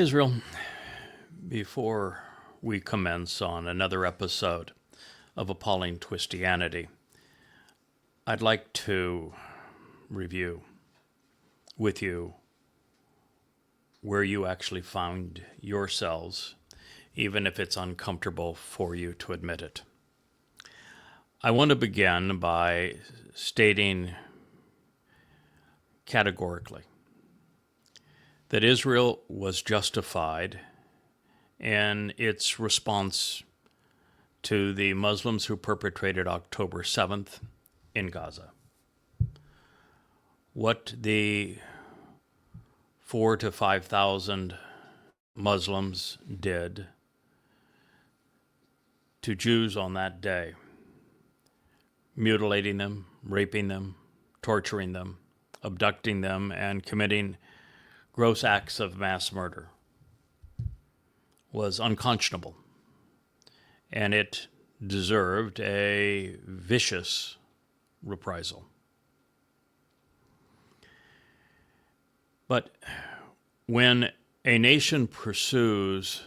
Israel, before we commence on another episode of Appalling Twistianity, I'd like to review with you where you actually found yourselves, even if it's uncomfortable for you to admit it. I want to begin by stating categorically that Israel was justified in its response to the Muslims who perpetrated October 7th in Gaza. What the 4,000 to 5,000 Muslims did to Jews on that day, mutilating them, raping them, torturing them, abducting them, and committing gross acts of mass murder, was unconscionable, and it deserved a vicious reprisal. But when a nation pursues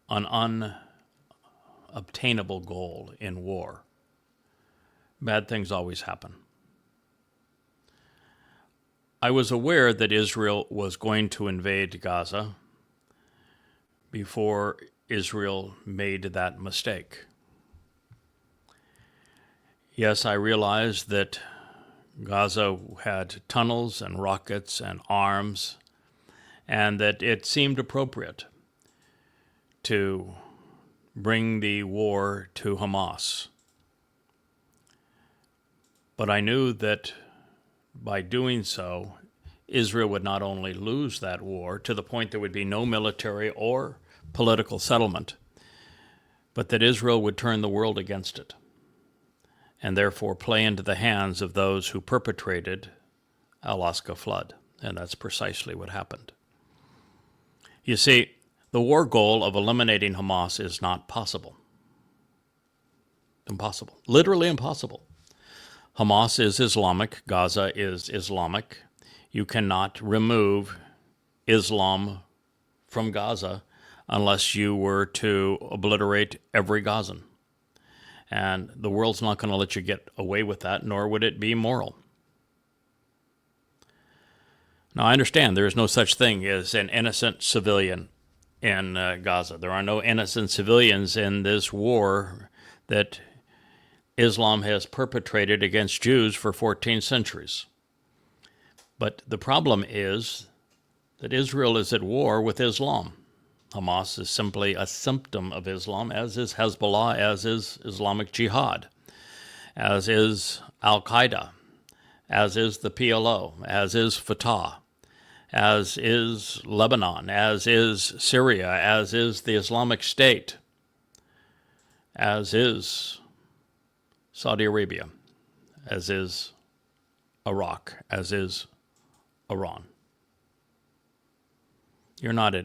an unobtainable goal in war, bad things always happen. I was aware that Israel was going to invade Gaza before Israel made that mistake. Yes, I realized that Gaza had tunnels and rockets and arms, and that it seemed appropriate to bring the war to Hamas. But I knew that by doing so, Israel would not only lose that war to the point there would be no military or political settlement, but that Israel would turn the world against it, and therefore play into the hands of those who perpetrated Alaska flood. And that's precisely what happened. You see, the war goal of eliminating Hamas is not possible. Impossible. Literally impossible. Hamas is Islamic. Gaza is Islamic. You cannot remove Islam from Gaza unless you were to obliterate every Gazan. And the world's not going to let you get away with that, nor would it be moral. Now, I understand there is no such thing as an innocent civilian in Gaza. There are no innocent civilians in this war that Islam has perpetrated against Jews for 14 centuries. But the problem is that Israel is at war with Islam. Hamas is simply a symptom of Islam, as is Hezbollah, as is Islamic Jihad, as is Al-Qaeda, as is the PLO, as is Fatah, as is Lebanon, as is Syria, as is the Islamic State, as is Saudi Arabia, as is Iraq, as is Iran. You're not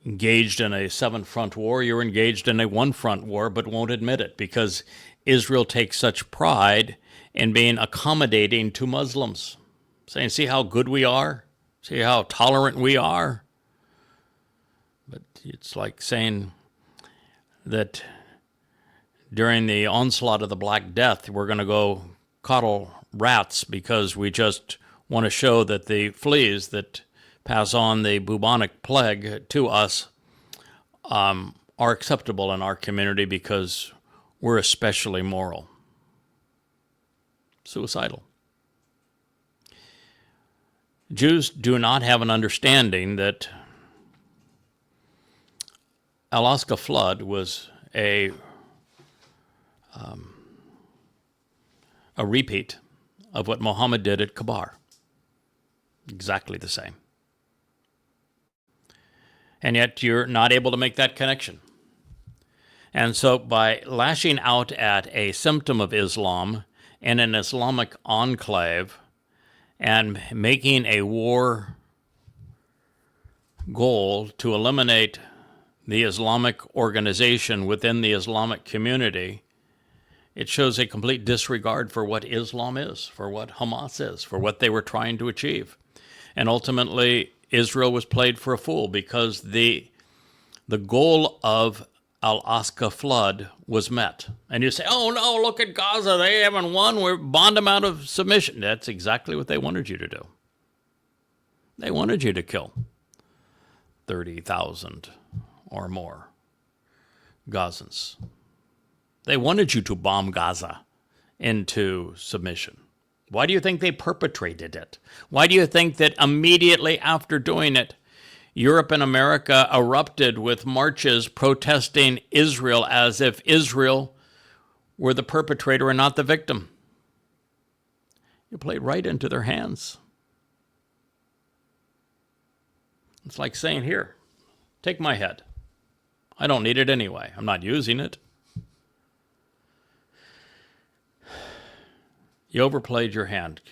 engaged in a seven-front war, you're engaged in a one-front war, but won't admit it because Israel takes such pride in being accommodating to Muslims, saying, see how good we are, see how tolerant we are. But it's like saying that during the onslaught of the Black Death, we're going to go coddle rats because we just want to show that the fleas that pass on the bubonic plague to us are acceptable in our community because we're especially moral. Suicidal. Jews do not have an understanding that Alaska flood was a repeat of what Muhammad did at Kabar. Exactly the same. And yet you're not able to make that connection. And so by lashing out at a symptom of Islam in an Islamic enclave and making a war goal to eliminate the Islamic organization within the Islamic community, it shows a complete disregard for what Islam is, for what Hamas is, for what they were trying to achieve. And ultimately, Israel was played for a fool because the goal of Al-Aqsa flood was met. And you say, oh no, look at Gaza, they haven't won, we're bond them out of submission. That's exactly what they wanted you to do. They wanted you to kill 30,000 or more Gazans. They wanted you to bomb Gaza into submission. Why do you think they perpetrated it? Why do you think that immediately after doing it, Europe and America erupted with marches protesting Israel as if Israel were the perpetrator and not the victim? You played right into their hands. It's like saying, here, take my head. I don't need it anyway. I'm not using it. You overplayed your hand.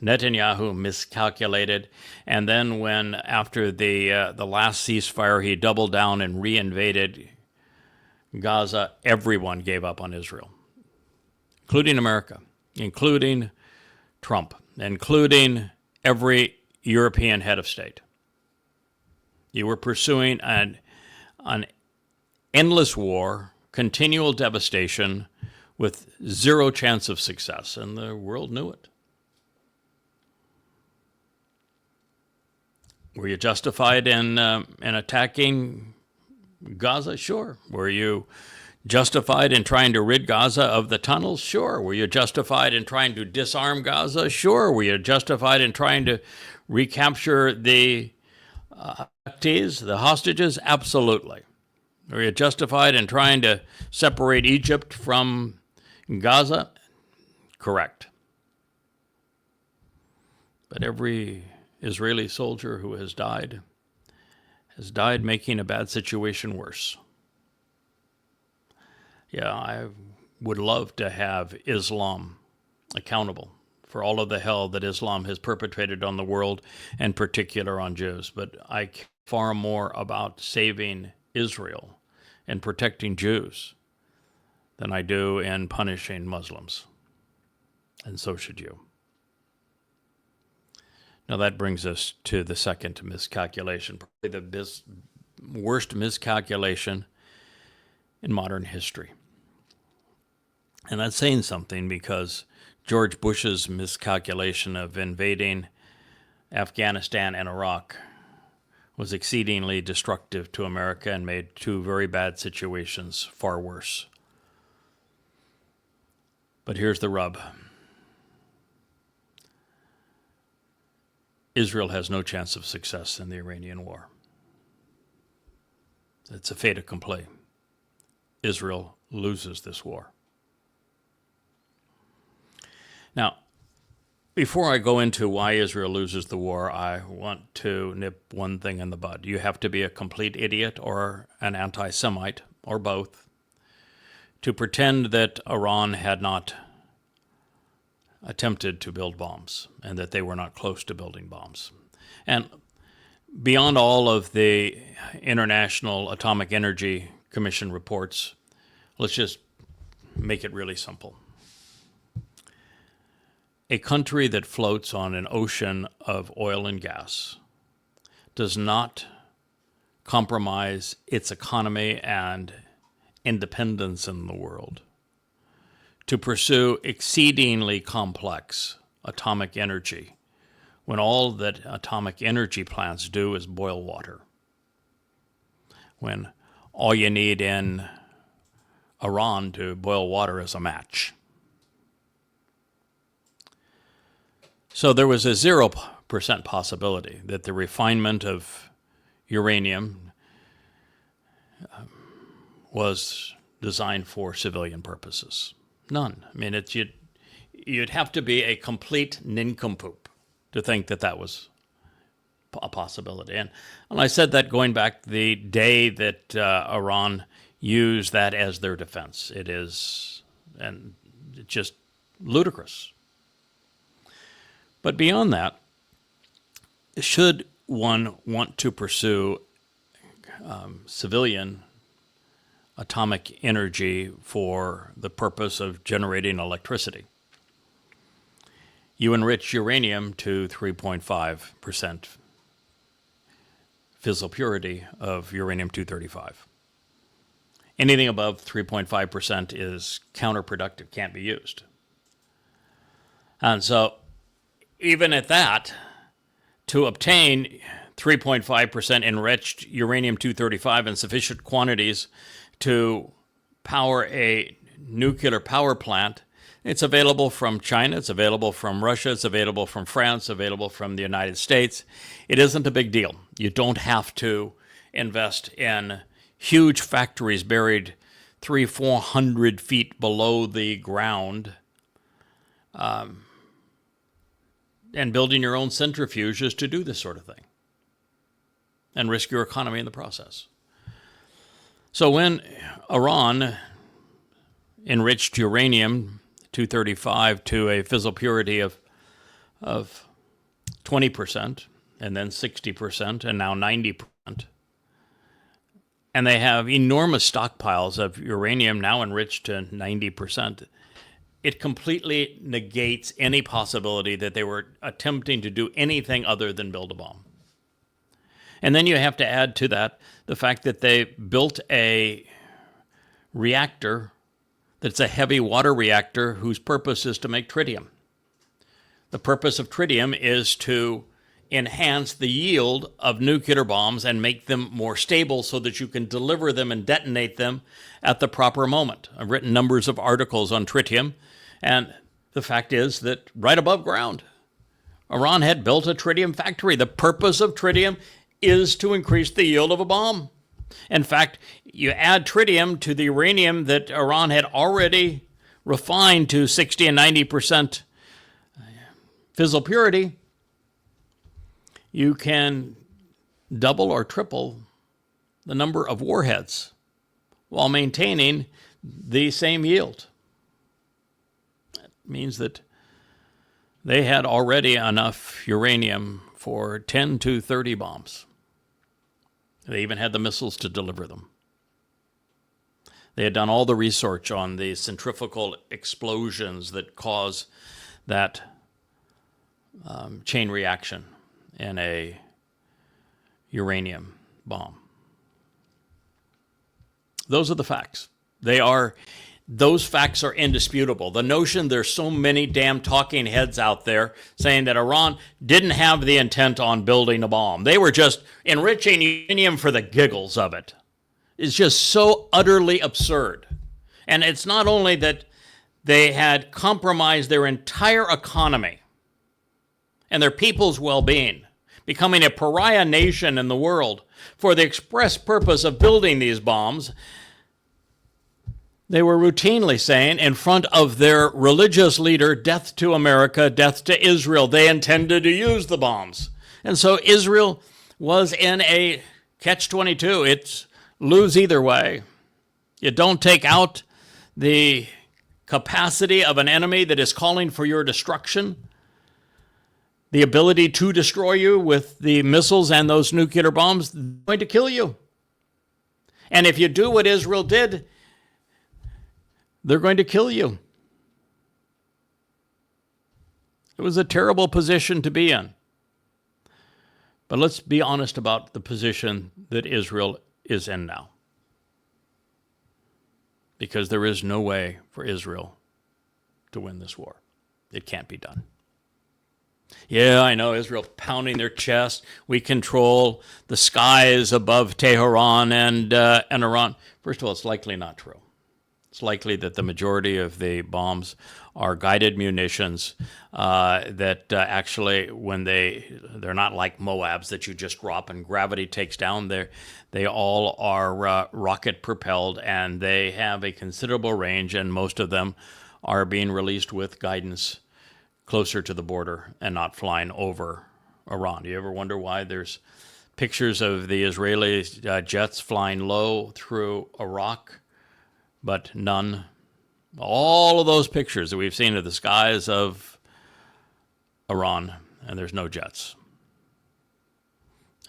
Netanyahu miscalculated, and then when, after the last ceasefire, he doubled down and reinvaded Gaza, everyone gave up on Israel, including America, including Trump, including every European head of state. You were pursuing an endless war, continual devastation, with zero chance of success, and the world knew it. Were you justified in attacking Gaza? Sure. Were you justified in trying to rid Gaza of the tunnels? Sure. Were you justified in trying to disarm Gaza? Sure. Were you justified in trying to recapture the hostages? Absolutely. Were you justified in trying to separate Egypt from Gaza? Correct. But every Israeli soldier who has died making a bad situation worse. Yeah, I would love to have Islam accountable for all of the hell that Islam has perpetrated on the world, in particular on Jews. But I care far more about saving Israel and protecting Jews than I do in punishing Muslims. And so should you. Now that brings us to the second miscalculation, probably the worst miscalculation in modern history. And that's saying something, because George Bush's miscalculation of invading Afghanistan and Iraq was exceedingly destructive to America and made two very bad situations far worse. But here's the rub. Israel has no chance of success in the Iranian war. It's a fait accompli. Israel loses this war. Now, before I go into why Israel loses the war, I want to nip one thing in the bud. You have to be a complete idiot or an anti-Semite, or both, to pretend that Iran had not attempted to build bombs and that they were not close to building bombs. And beyond all of the International Atomic Energy Commission reports, let's just make it really simple. A country that floats on an ocean of oil and gas does not compromise its economy and independence in the world to pursue exceedingly complex atomic energy when all that atomic energy plants do is boil water. When all you need in Iran to boil water is a match. So there was a 0% possibility that the refinement of uranium was designed for civilian purposes. None. I mean, you'd have to be a complete nincompoop to think that that was a possibility. And I said that going back the day that Iran used that as their defense. It is, and it's just ludicrous. But beyond that, should one want to pursue civilian atomic energy for the purpose of generating electricity, you enrich uranium to 3.5% fissile purity of uranium-235. Anything above 3.5% is counterproductive, can't be used. And so even at that, to obtain 3.5% enriched uranium-235 in sufficient quantities to power a nuclear power plant, it's available from China, it's available from Russia, it's available from France, available from the United States. It isn't a big deal. You don't have to invest in huge factories buried 300-400 feet below the ground and building your own centrifuges to do this sort of thing and risk your economy in the process. So when Iran enriched uranium-235 to a fissile purity of 20%, and then 60%, and now 90%, and they have enormous stockpiles of uranium now enriched to 90%, it completely negates any possibility that they were attempting to do anything other than build a bomb. And then you have to add to that the fact that they built a reactor that's a heavy water reactor whose purpose is to make tritium. The purpose of tritium is to enhance the yield of nuclear bombs and make them more stable so that you can deliver them and detonate them at the proper moment. I've written numbers of articles on tritium, and the fact is that right above ground, Iran had built a tritium factory. The purpose of tritium is to increase the yield of a bomb. In fact, you add tritium to the uranium that Iran had already refined to 60 and 90% fissile purity, you can double or triple the number of warheads while maintaining the same yield. That means that they had already enough uranium for 10 to 30 bombs. They even had the missiles to deliver them. They had done all the research on the centrifugal explosions that cause that chain reaction in a uranium bomb. Those are the facts. Those facts are indisputable. The notion there's so many damn talking heads out there saying that Iran didn't have the intent on building a bomb. They were just enriching uranium for the giggles of it. It's just so utterly absurd. And it's not only that they had compromised their entire economy and their people's well-being, becoming a pariah nation in the world for the express purpose of building these bombs. They were routinely saying in front of their religious leader, death to America, death to Israel. They intended to use the bombs. And so Israel was in a catch-22. It's lose either way. You don't take out the capacity of an enemy that is calling for your destruction, the ability to destroy you with the missiles and those nuclear bombs, they're going to kill you. And if you do what Israel did, they're going to kill you. It was a terrible position to be in. But let's be honest about the position that Israel is in now. Because there is no way for Israel to win this war. It can't be done. Yeah, I know, Israel pounding their chest. We control the skies above Tehran and Iran. First of all, it's likely not true. It's likely that the majority of the bombs are guided munitions that actually, when they're not like Moabs that you just drop and gravity takes down. They all are rocket propelled, and they have a considerable range, and most of them are being released with guidance closer to the border and not flying over Iran. Do you ever wonder why there's pictures of the Israeli jets flying low through Iraq, but none? All of those pictures that we've seen of the skies of Iran, and there's no jets.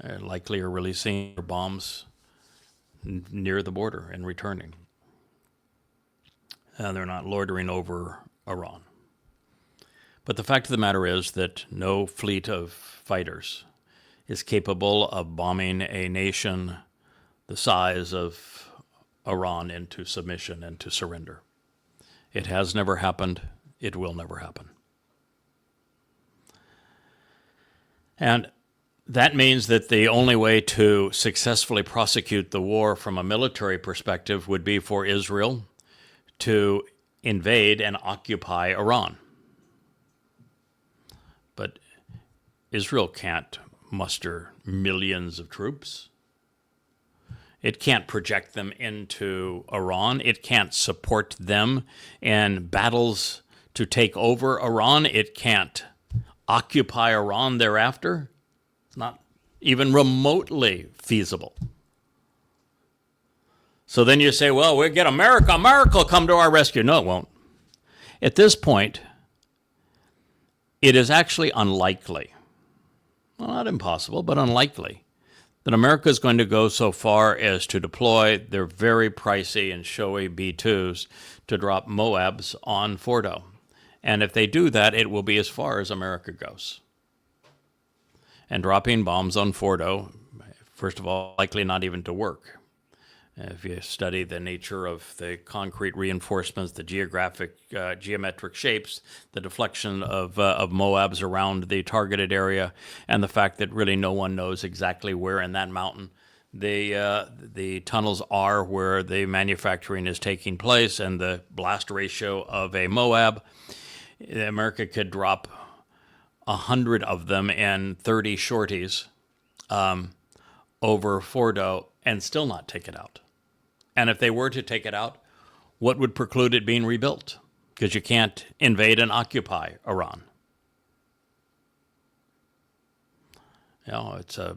They likely are releasing bombs near the border and returning. And they're not loitering over Iran. But the fact of the matter is that no fleet of fighters is capable of bombing a nation the size of Iran into submission and to surrender. It has never happened. It will never happen. And that means that the only way to successfully prosecute the war from a military perspective would be for Israel to invade and occupy Iran. But Israel can't muster millions of troops. It can't project them into Iran. It can't support them in battles to take over Iran. It can't occupy Iran thereafter. It's not even remotely feasible. So then you say, well, we'll get America. America will come to our rescue. No, it won't. At this point, it is actually unlikely, well, not impossible, but unlikely, that America is going to go so far as to deploy their very pricey and showy B-2s to drop Moabs on Fordo. And if they do that, it will be as far as America goes. And dropping bombs on Fordo, first of all, likely not even to work. If you study the nature of the concrete reinforcements, the geometric shapes, the deflection of Moabs around the targeted area, and the fact that really no one knows exactly where in that mountain the tunnels are where the manufacturing is taking place, and the blast ratio of a Moab, America could drop 100 of them in 30 shorties over Fordo and still not take it out. And if they were to take it out, what would preclude it being rebuilt? Because you can't invade and occupy Iran. You know, it's a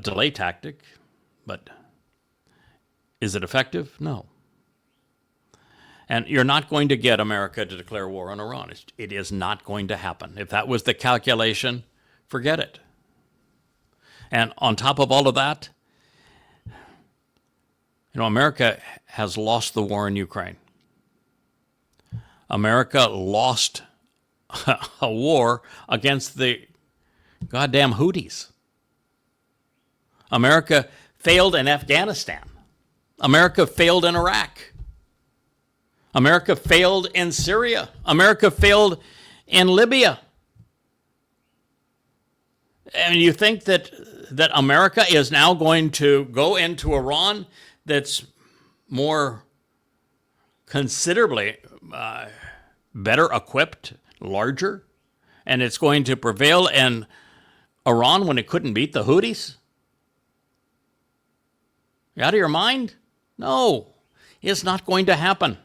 delay tactic, but is it effective? No. And you're not going to get America to declare war on Iran. It is not going to happen. If that was the calculation, forget it. And on top of all of that, America has lost the war in Ukraine. America lost a war against the goddamn Houthis. America failed in Afghanistan. America failed in Iraq. America failed in Syria. America failed in Libya. And you think that America is now going to go into Iran that's more considerably better equipped, larger, and it's going to prevail in Iran when it couldn't beat the Houthis? You out of your mind? No, it's not going to happen.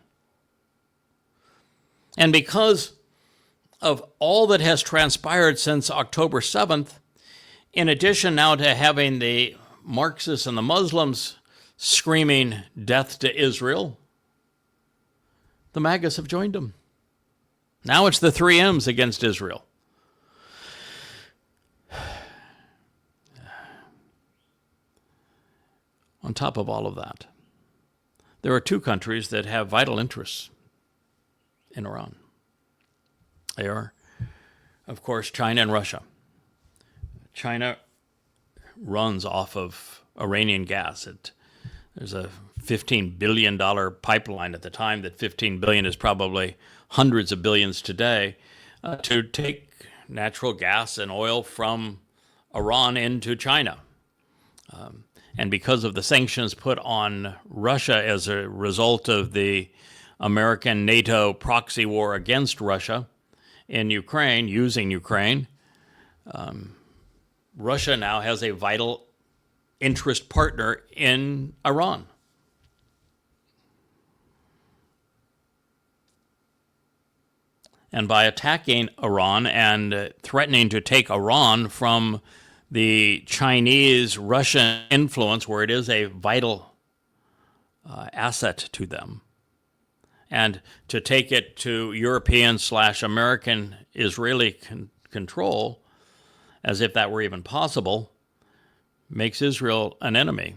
And because of all that has transpired since October 7th, in addition now to having the Marxists and the Muslims screaming death to Israel, the MAGAs have joined them. Now it's the 3Ms against Israel. On top of all of that, there are two countries that have vital interests in Iran. They are, of course, China and Russia. China runs off of Iranian gas. There's a $15 billion pipeline at the time. That $15 billion is probably hundreds of billions today to take natural gas and oil from Iran into China. And because of the sanctions put on Russia as a result of the American NATO proxy war against Russia in Ukraine, using Ukraine, Russia now has a vital interest partner in Iran. And by attacking Iran and threatening to take Iran from the Chinese-Russian influence, where it is a vital asset to them, and to take it to European/American Israeli control, as if that were even possible, makes Israel an enemy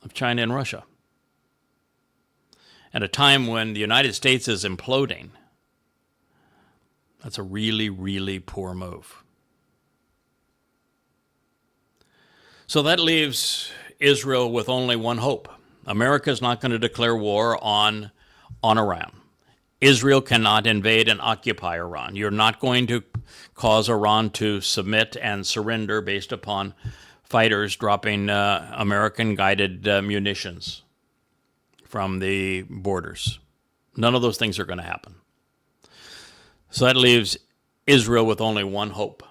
of China and Russia. At a time when the United States is imploding, that's a really, really poor move. So that leaves Israel with only one hope. America is not going to declare war on Iran. Israel cannot invade and occupy Iran. You're not going to cause Iran to submit and surrender based upon fighters dropping American-guided munitions from the borders. None of those things are going to happen. So that leaves Israel with only one hope: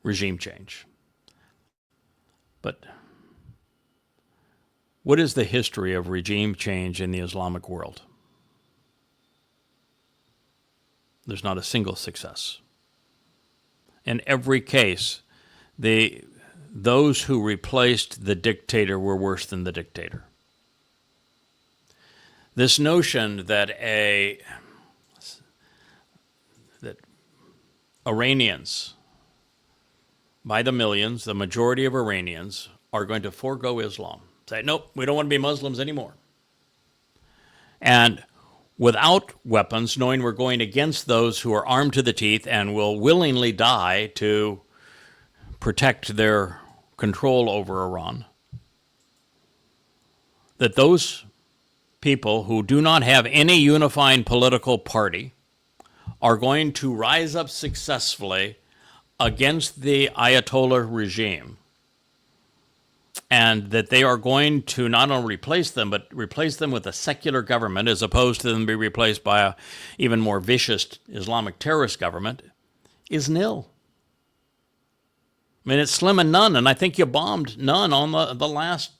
regime change. But what is the history of regime change in the Islamic world? There's not a single success. In every case, those who replaced the dictator were worse than the dictator. This notion that Iranians, by the millions, the majority of Iranians, are going to forego Islam. Say, nope, we don't want to be Muslims anymore. And without weapons, knowing we're going against those who are armed to the teeth and will willingly die to protect their control over Iran, that those people who do not have any unifying political party are going to rise up successfully against the Ayatollah regime, and that they are going to not only replace them, but replace them with a secular government as opposed to them being replaced by an even more vicious Islamic terrorist government, is nil. I mean, it's slim and none, and I think you bombed none on the last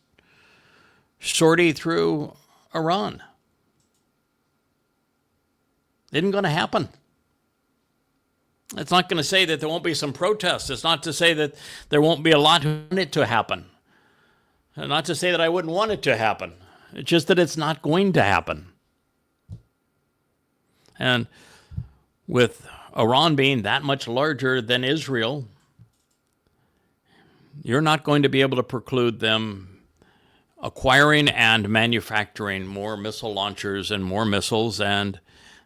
sortie through Iran. Isn't going to happen. It's not going to say that there won't be some protests. It's not to say that there won't be a lot in it to happen. And not to say that I wouldn't want it to happen. It's just that it's not going to happen. And with Iran being that much larger than Israel, you're not going to be able to preclude them acquiring and manufacturing more missile launchers and more missiles, and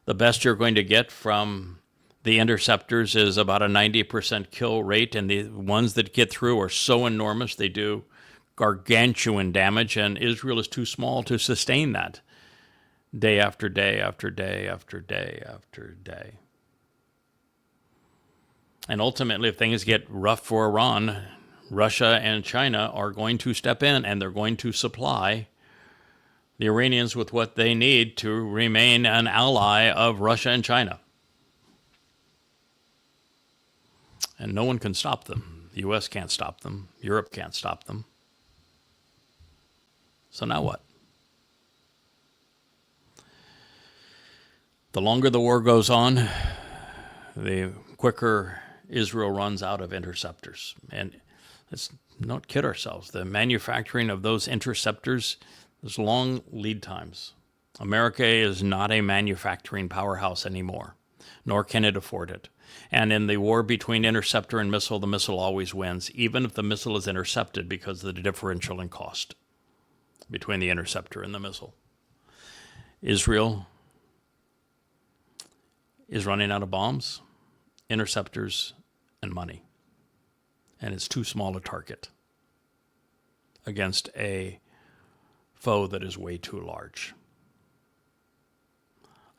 the best you're going to get from the interceptors is about a 90% kill rate, and the ones that get through are so enormous they do gargantuan damage, and Israel is too small to sustain that day after day after day after day after day. And ultimately, if things get rough for Iran, Russia and China are going to step in, and they're going to supply the Iranians with what they need to remain an ally of Russia and China. And no one can stop them. The U.S. can't stop them. Europe can't stop them. So now what? The longer the war goes on, the quicker Israel runs out of interceptors. And let's not kid ourselves. The manufacturing of those interceptors, there's long lead times. America is not a manufacturing powerhouse anymore, nor can it afford it. And in the war between interceptor and missile, the missile always wins, even if the missile is intercepted because of the differential in cost between the interceptor and the missile. Israel is running out of bombs, interceptors, and money. And it's too small a target against a foe that is way too large.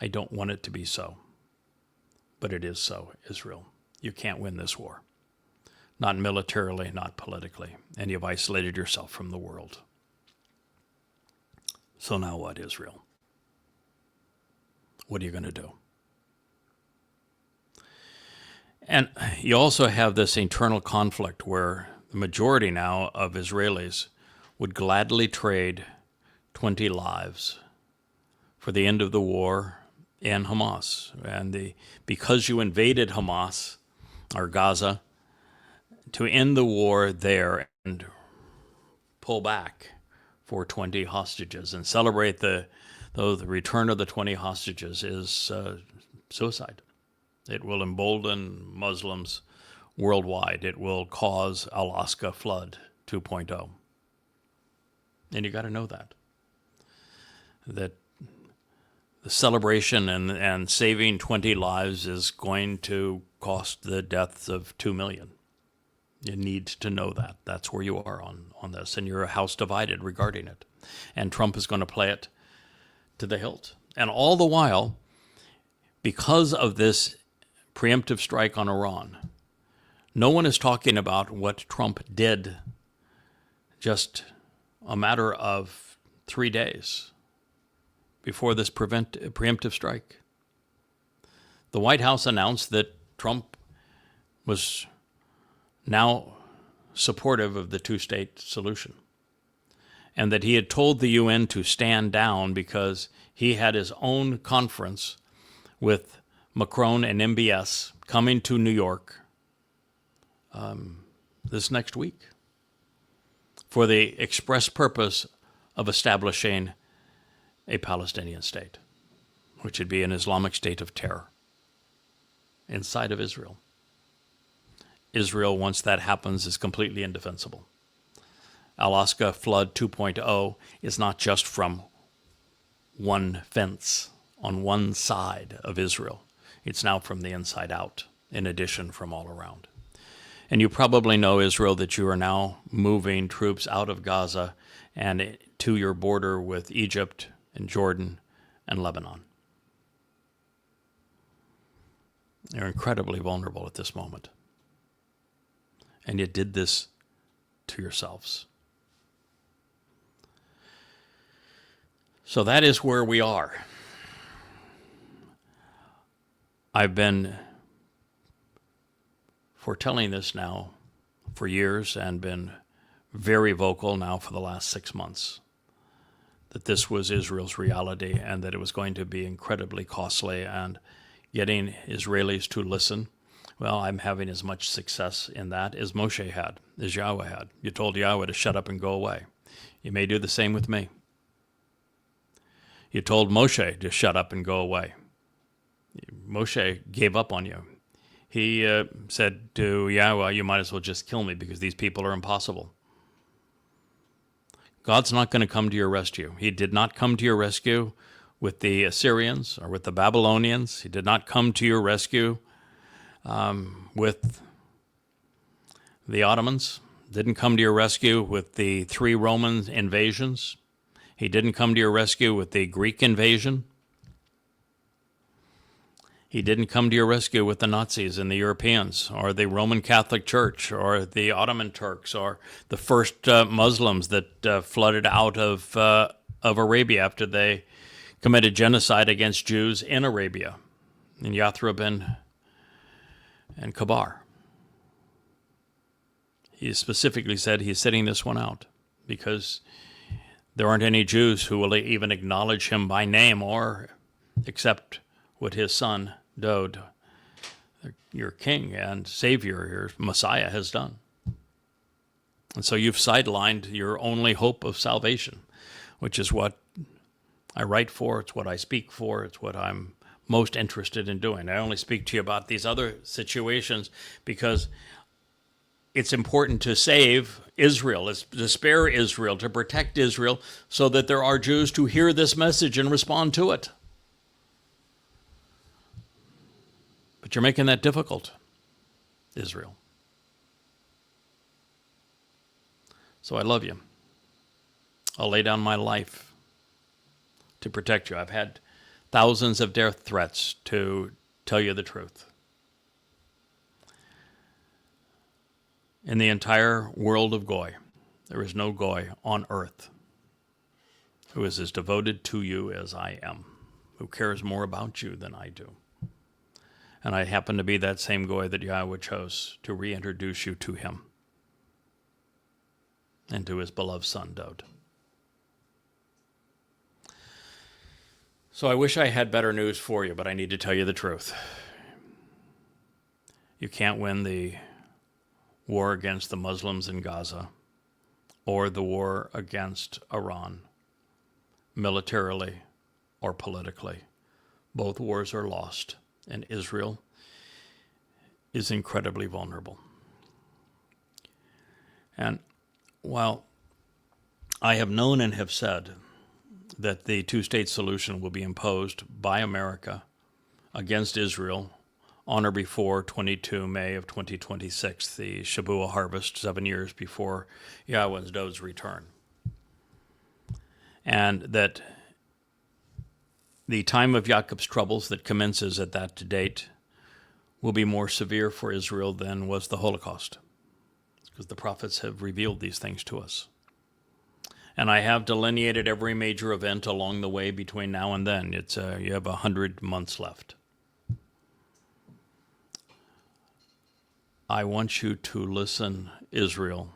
I don't want it to be so, but it is so, Israel. You can't win this war. Not militarily, not politically, and you've isolated yourself from the world. So now what, Israel? What are you going to do? And you also have this internal conflict where the majority now of Israelis would gladly trade 20 lives for the end of the war in Hamas. And because you invaded Hamas, or Gaza, to end the war there and pull back for 20 hostages and celebrate the return of the 20 hostages is suicide. It will embolden Muslims worldwide. It will cause Alaska flood 2.0. And you got to know that the celebration and saving 20 lives is going to cost the deaths of 2 million. You need to know that. That's where you are on this, and you're a house divided regarding it. And Trump is going to play it to the hilt. And all the while, because of this preemptive strike on Iran, no one is talking about what Trump did just a matter of 3 days before this preemptive strike. The White House announced that Trump was now supportive of the two-state solution, and that he had told the UN to stand down because he had his own conference with Macron and MBS coming to New York this next week for the express purpose of establishing a Palestinian state, which would be an Islamic state of terror inside of Israel. Israel, once that happens, is completely indefensible. Alaska Flood 2.0 is not just from one fence on one side of Israel. It's now from the inside out, in addition from all around. And you probably know, Israel, that you are now moving troops out of Gaza and to your border with Egypt and Jordan and Lebanon. You're incredibly vulnerable at this moment. And you did this to yourselves. So that is where we are. I've been foretelling this now for years and been very vocal now for the last 6 months that this was Israel's reality and that it was going to be incredibly costly, and getting Israelis to listen. Well, I'm having as much success in that as Moshe had, as Yahweh had. You told Yahweh to shut up and go away. You may do the same with me. You told Moshe to shut up and go away. Moshe gave up on you. He said to Yahweh, you might as well just kill me because these people are impossible. God's not going to come to your rescue. He did not come to your rescue with the Assyrians or with the Babylonians. He did not come to your rescue with the Ottomans. Didn't come to your rescue with the 3 Roman invasions. He didn't come to your rescue with the Greek invasion. He didn't come to your rescue with the Nazis and the Europeans or the Roman Catholic Church or the Ottoman Turks or the first Muslims that flooded out of Arabia after they committed genocide against Jews in Arabia, in Yathrib and Kabar. He specifically said he's sitting this one out because there aren't any Jews who will even acknowledge him by name or accept what his son, Dowd, your king and savior, your Messiah, has done. And so you've sidelined your only hope of salvation, which is what I write for, it's what I speak for, it's what I'm most interested in doing. I only speak to you about these other situations because it's important to save Israel, it's to spare Israel, to protect Israel, so that there are Jews to hear this message and respond to it. But you're making that difficult, Israel. So I love you. I'll lay down my life to protect you. I've had thousands of death threats to tell you the truth. In the entire world of Goy, there is no Goy on earth who is as devoted to you as I am, who cares more about you than I do. And I happen to be that same Goy that Yahweh chose to reintroduce you to him and to his beloved son, Dowd. So I wish I had better news for you, but I need to tell you the truth. You can't win the war against the Muslims in Gaza or the war against Iran militarily or politically. Both wars are lost, and Israel is incredibly vulnerable. And while I have known and have said that the two-state solution will be imposed by America against Israel on or before 22 May of 2026, the Shabuah harvest, 7 years before Yahweh's Dode's return. And that the time of Jacob's troubles that commences at that date will be more severe for Israel than was the Holocaust, because the prophets have revealed these things to us. And I have delineated every major event along the way between now and then. It's you have 100 months left. I want you to listen, Israel,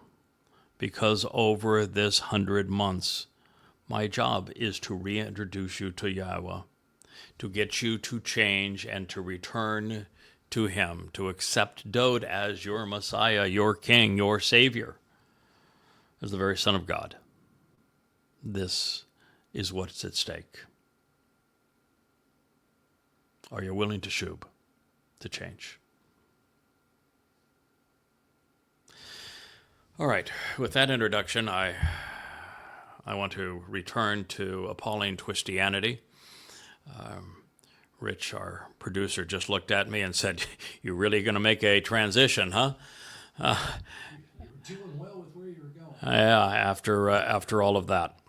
because over this 100 months, my job is to reintroduce you to Yahweh, to get you to change and to return to Him, to accept Dode as your Messiah, your King, your Savior, as the very Son of God. This is what's at stake. Are you willing to shub, to change? All right, with that introduction, I want to return to Appalling Twistianity. Rich, our producer, just looked at me and said, "You're really going to make a transition, huh?" You're doing well with where you're going. Yeah, after all of that.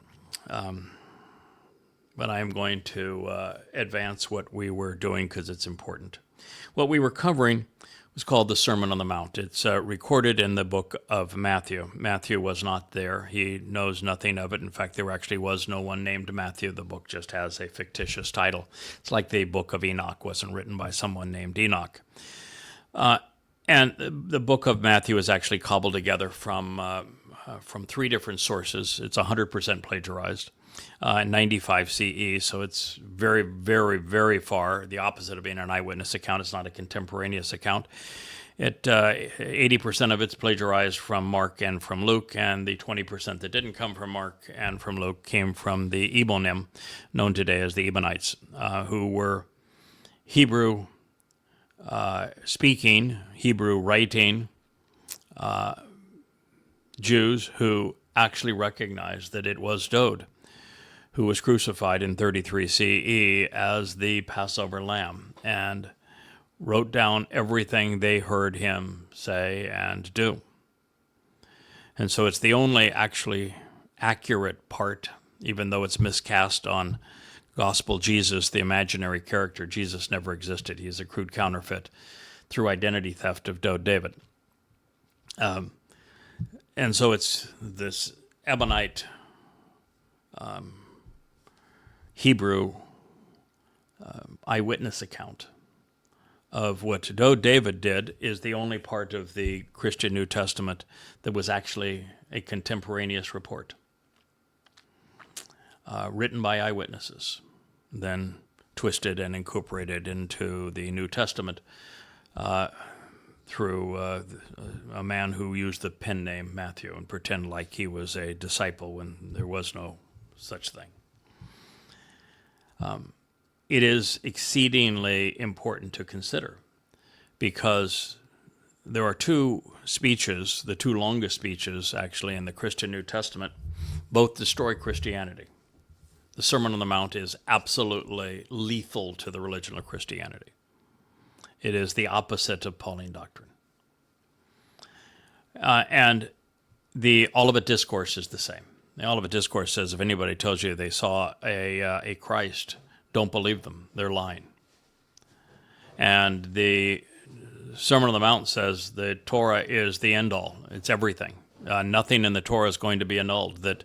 But I am going to advance what we were doing because it's important. What we were covering was called the Sermon on the Mount. It's recorded in the book of Matthew. Matthew was not there. He knows nothing of it. In fact, there actually was no one named Matthew. The book just has a fictitious title. It's like the book of Enoch wasn't written by someone named Enoch. And the book of Matthew is actually cobbled together from 3 different sources. It's 100% plagiarized. 95 CE, so it's very, very, very far the opposite of being an eyewitness account. It's not a contemporaneous account. 80% of it's plagiarized from Mark and from Luke, and the 20% that didn't come from Mark and from Luke came from the Ebonim, known today as the Ebonites, who were Hebrew speaking, Hebrew writing Jews who actually recognized that it was Dode who was crucified in 33 CE as the Passover lamb, and wrote down everything they heard him say and do. And so it's the only actually accurate part, even though it's miscast on Gospel Jesus, the imaginary character. Jesus never existed. He's a crude counterfeit through identity theft of Dode David. And so it's this Ebonite Hebrew eyewitness account of what Dode David did is the only part of the Christian New Testament that was actually a contemporaneous report written by eyewitnesses, then twisted and incorporated into the New Testament through a man who used the pen name Matthew and pretend like he was a disciple when there was no such thing. It is exceedingly important to consider because there are 2 speeches, the 2 longest speeches actually in the Christian New Testament, both destroy Christianity. The Sermon on the Mount is absolutely lethal to the religion of Christianity. It is the opposite of Pauline doctrine. And the Olivet Discourse is the same. The Olivet Discourse says if anybody tells you they saw a Christ, don't believe them. They're lying. And the Sermon on the Mount says the Torah is the end-all. It's everything. Nothing in the Torah is going to be annulled. That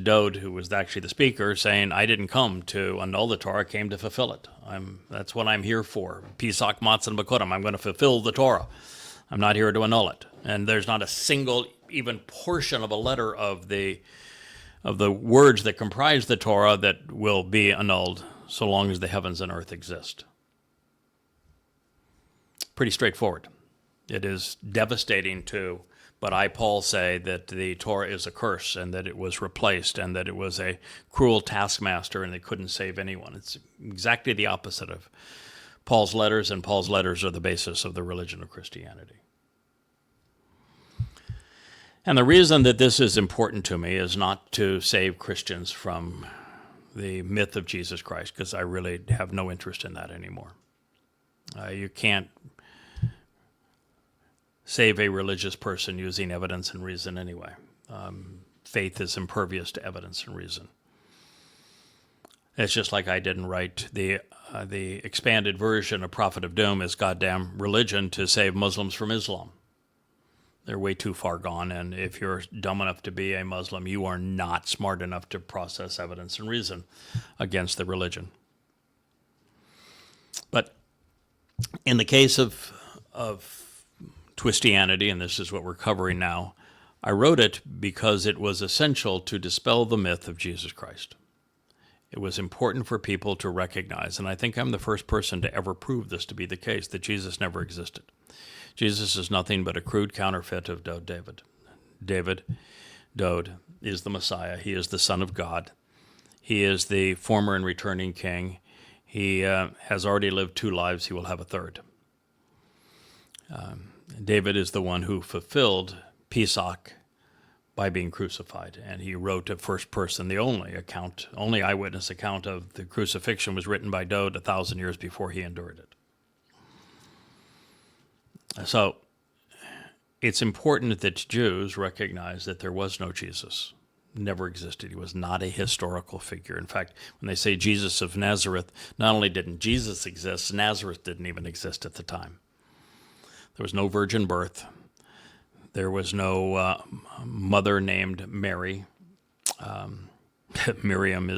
Dode, who was actually the speaker, saying, I didn't come to annul the Torah, I came to fulfill it. That's what I'm here for. Pesach, Matzah, and Bakodim. I'm going to fulfill the Torah. I'm not here to annul it. And there's not a single even portion of a letter of the words that comprise the Torah that will be annulled so long as the heavens and earth exist. Pretty straightforward. It is devastating to, but I, Paul, say that the Torah is a curse and that it was replaced and that it was a cruel taskmaster and they couldn't save anyone. It's exactly the opposite of Paul's letters, and Paul's letters are the basis of the religion of Christianity. And the reason that this is important to me is not to save Christians from the myth of Jesus Christ, because I really have no interest in that anymore. You can't save a religious person using evidence and reason anyway. Faith is impervious to evidence and reason. It's just like I didn't write the expanded version of Prophet of Doom as goddamn religion to save Muslims from Islam. They're way too far gone, and if you're dumb enough to be a Muslim, you are not smart enough to process evidence and reason against the religion. But in the case of Twistianity, and this is what we're covering now, I wrote it because it was essential to dispel the myth of Jesus Christ. It was important for people to recognize, and I think I'm the first person to ever prove this to be the case, that Jesus never existed. Jesus is nothing but a crude counterfeit of David. Dode, is the Messiah. He is the Son of God. He is the former and returning king. He has already lived 2 lives. He will have a third. David is the one who fulfilled Pesach by being crucified, and he wrote a first person. The only eyewitness account of the crucifixion was written by Dode 1,000 years before he endured it. So it's important that Jews recognize that there was no Jesus, never existed. He was not a historical figure. In fact, when they say Jesus of Nazareth, not only didn't Jesus exist, Nazareth didn't even exist at the time. There was no virgin birth. There was no mother named Mary. Miriam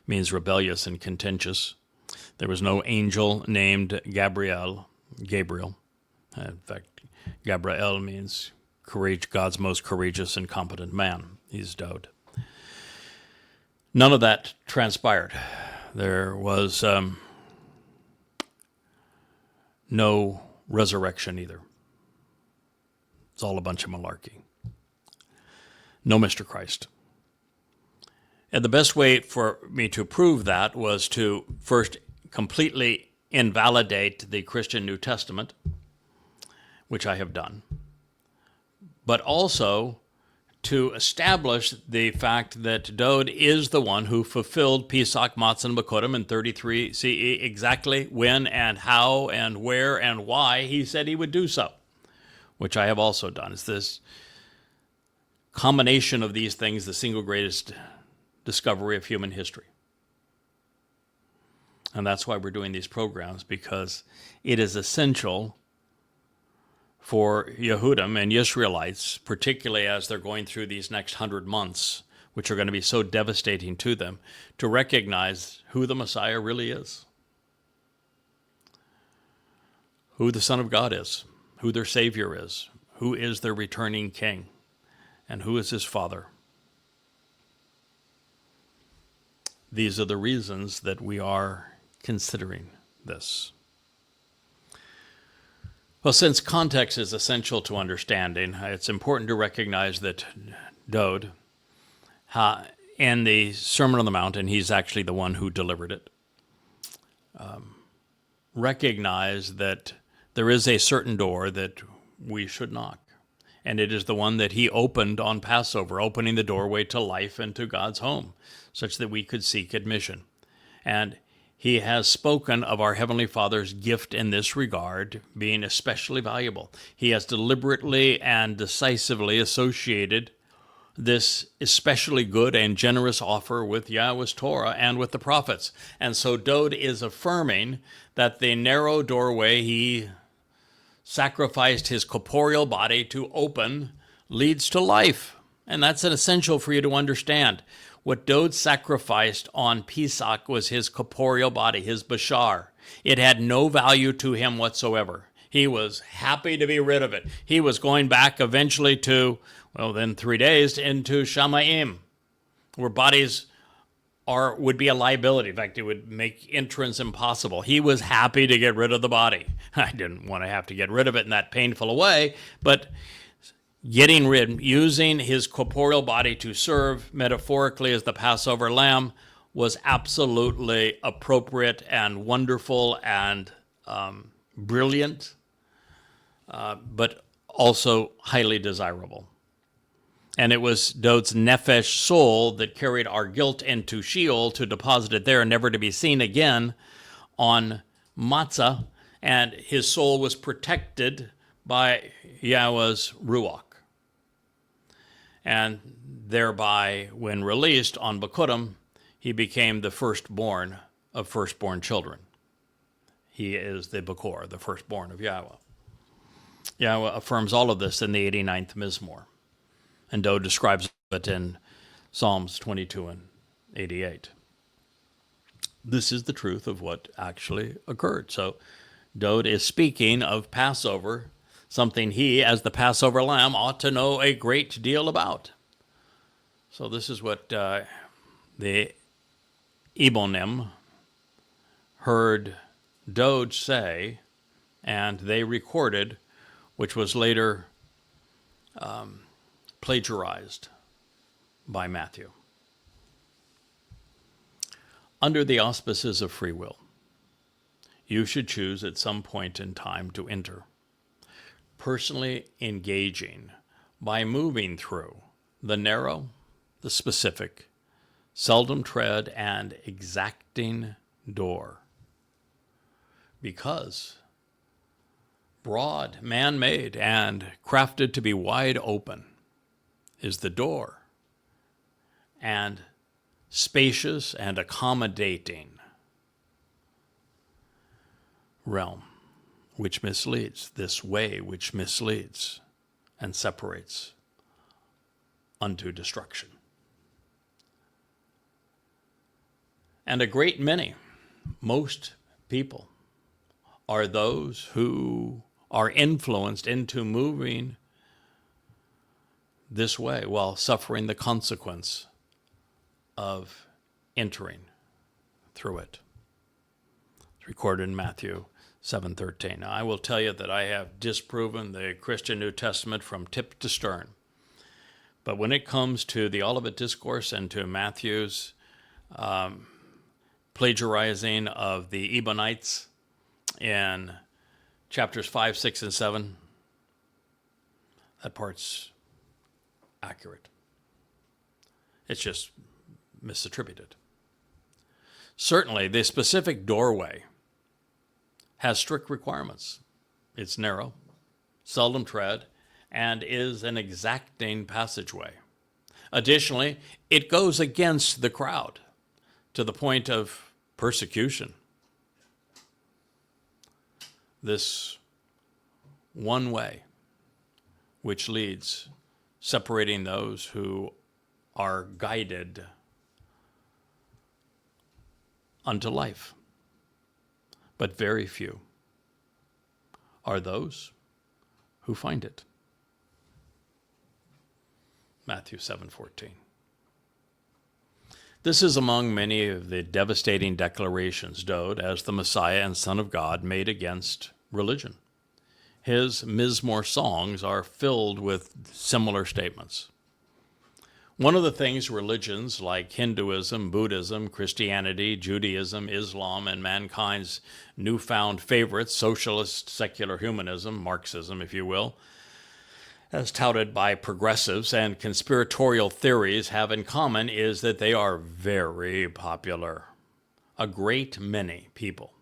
means rebellious and contentious. There was no angel named Gabriel. In fact, Gabriel means courage, God's most courageous and competent man. He's Dode. None of that transpired. There was no resurrection either. It's all a bunch of malarkey. No Mr. Christ. And the best way for me to prove that was to first completely invalidate the Christian New Testament, which I have done, but also to establish the fact that Dode is the one who fulfilled Pesach, Matzah, and Bakodim in 33 CE, exactly when and how and where and why he said he would do so, which I have also done. It's this combination of these things, the single greatest discovery of human history. And that's why we're doing these programs, because it is essential for Yehudim and Israelites, particularly as they're going through these next 100 months, which are going to be so devastating to them, to recognize who the Messiah really is, who the Son of God is, who their Savior is, who is their returning King, and who is his Father. These are the reasons that we are considering this. Well, since context is essential to understanding, it's important to recognize that Dode, in the Sermon on the Mount, and he's actually the one who delivered it, recognized that there is a certain door that we should knock. And it is the one that he opened on Passover, opening the doorway to life and to God's home, such that we could seek admission. And he has spoken of our Heavenly Father's gift in this regard being especially valuable. He has deliberately and decisively associated this especially good and generous offer with Yahweh's Torah and with the prophets. And so Dode is affirming that the narrow doorway he sacrificed his corporeal body to open leads to life. And that's an essential for you to understand. What Dode sacrificed on Pesach was his corporeal body, his bashar. It had no value to him whatsoever. He was happy to be rid of it. He was going back eventually to, then 3 days, into Shamayim, where bodies would be a liability. In fact, it would make entrance impossible. He was happy to get rid of the body. I didn't want to have to get rid of it in that painful a way, but using his corporeal body to serve metaphorically as the Passover lamb was absolutely appropriate and wonderful and brilliant, but also highly desirable. And it was Dode's nephesh soul that carried our guilt into Sheol to deposit it there and never to be seen again on matzah and his soul was protected by Yahweh's Ruach. And thereby, when released on Bekurim, he became the firstborn of firstborn children. He is the Bekor, the firstborn of Yahweh. Yahweh affirms all of this in the 89th Mizmor, and Dode describes it in Psalms 22 and 88. This is the truth of what actually occurred. So Dode is speaking of Passover, something he, as the Passover lamb, ought to know a great deal about. So this is what the Ebonim heard Dode say, and they recorded, which was later plagiarized by Matthew. Under the auspices of free will, you should choose at some point in time to enter, personally engaging by moving through the narrow, the specific, seldom tread, and exacting door. Because broad, man-made, and crafted to be wide open is the door, and spacious and accommodating realm which misleads, this way which misleads and separates unto destruction. And a great many, most people, are those who are influenced into moving this way while suffering the consequence of entering through it. It's recorded in Matthew 7:13. Now, I will tell you that I have disproven the Christian New Testament from tip to stern. But when it comes to the Olivet Discourse and to Matthew's plagiarizing of the Ebionites in chapters 5, 6, and 7, that part's accurate. It's just misattributed. Certainly, the specific doorway has strict requirements. It's narrow, seldom tread, and is an exacting passageway. Additionally, it goes against the crowd to the point of persecution. This one way, which leads, separating those who are guided unto life. But very few are those who find it. Matthew 7:14. This is among many of the devastating declarations Dode, as the Messiah and Son of God, made against religion. His Mizmor songs are filled with similar statements. One of the things religions like Hinduism, Buddhism, Christianity, Judaism, Islam, and mankind's newfound favorites, socialist, secular humanism, Marxism, if you will, as touted by progressives and conspiratorial theories, have in common is that they are very popular. A great many people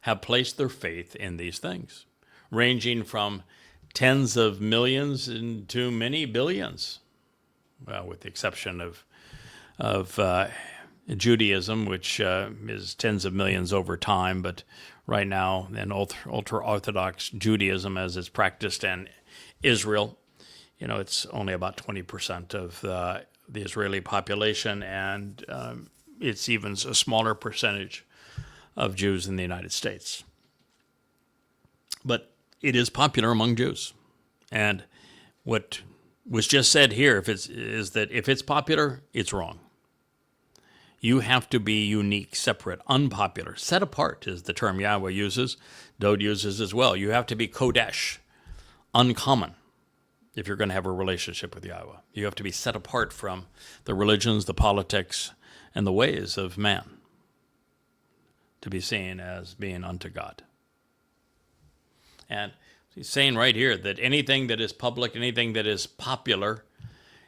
have placed their faith in these things, ranging from tens of millions into many billions. Well, with the exception of Judaism, which is tens of millions over time, but right now in ultra-Orthodox Judaism as it's practiced in Israel, it's only about 20% of the Israeli population, and it's even a smaller percentage of Jews in the United States. But it is popular among Jews, and what was just said here is that if it's popular, it's wrong. You have to be unique, separate, unpopular. Set apart is the term Yahweh uses, Dode uses as well. You have to be Kodesh, uncommon, if you're going to have a relationship with Yahweh. You have to be set apart from the religions, the politics, and the ways of man to be seen as being unto God. And he's saying right here that anything that is public, anything that is popular,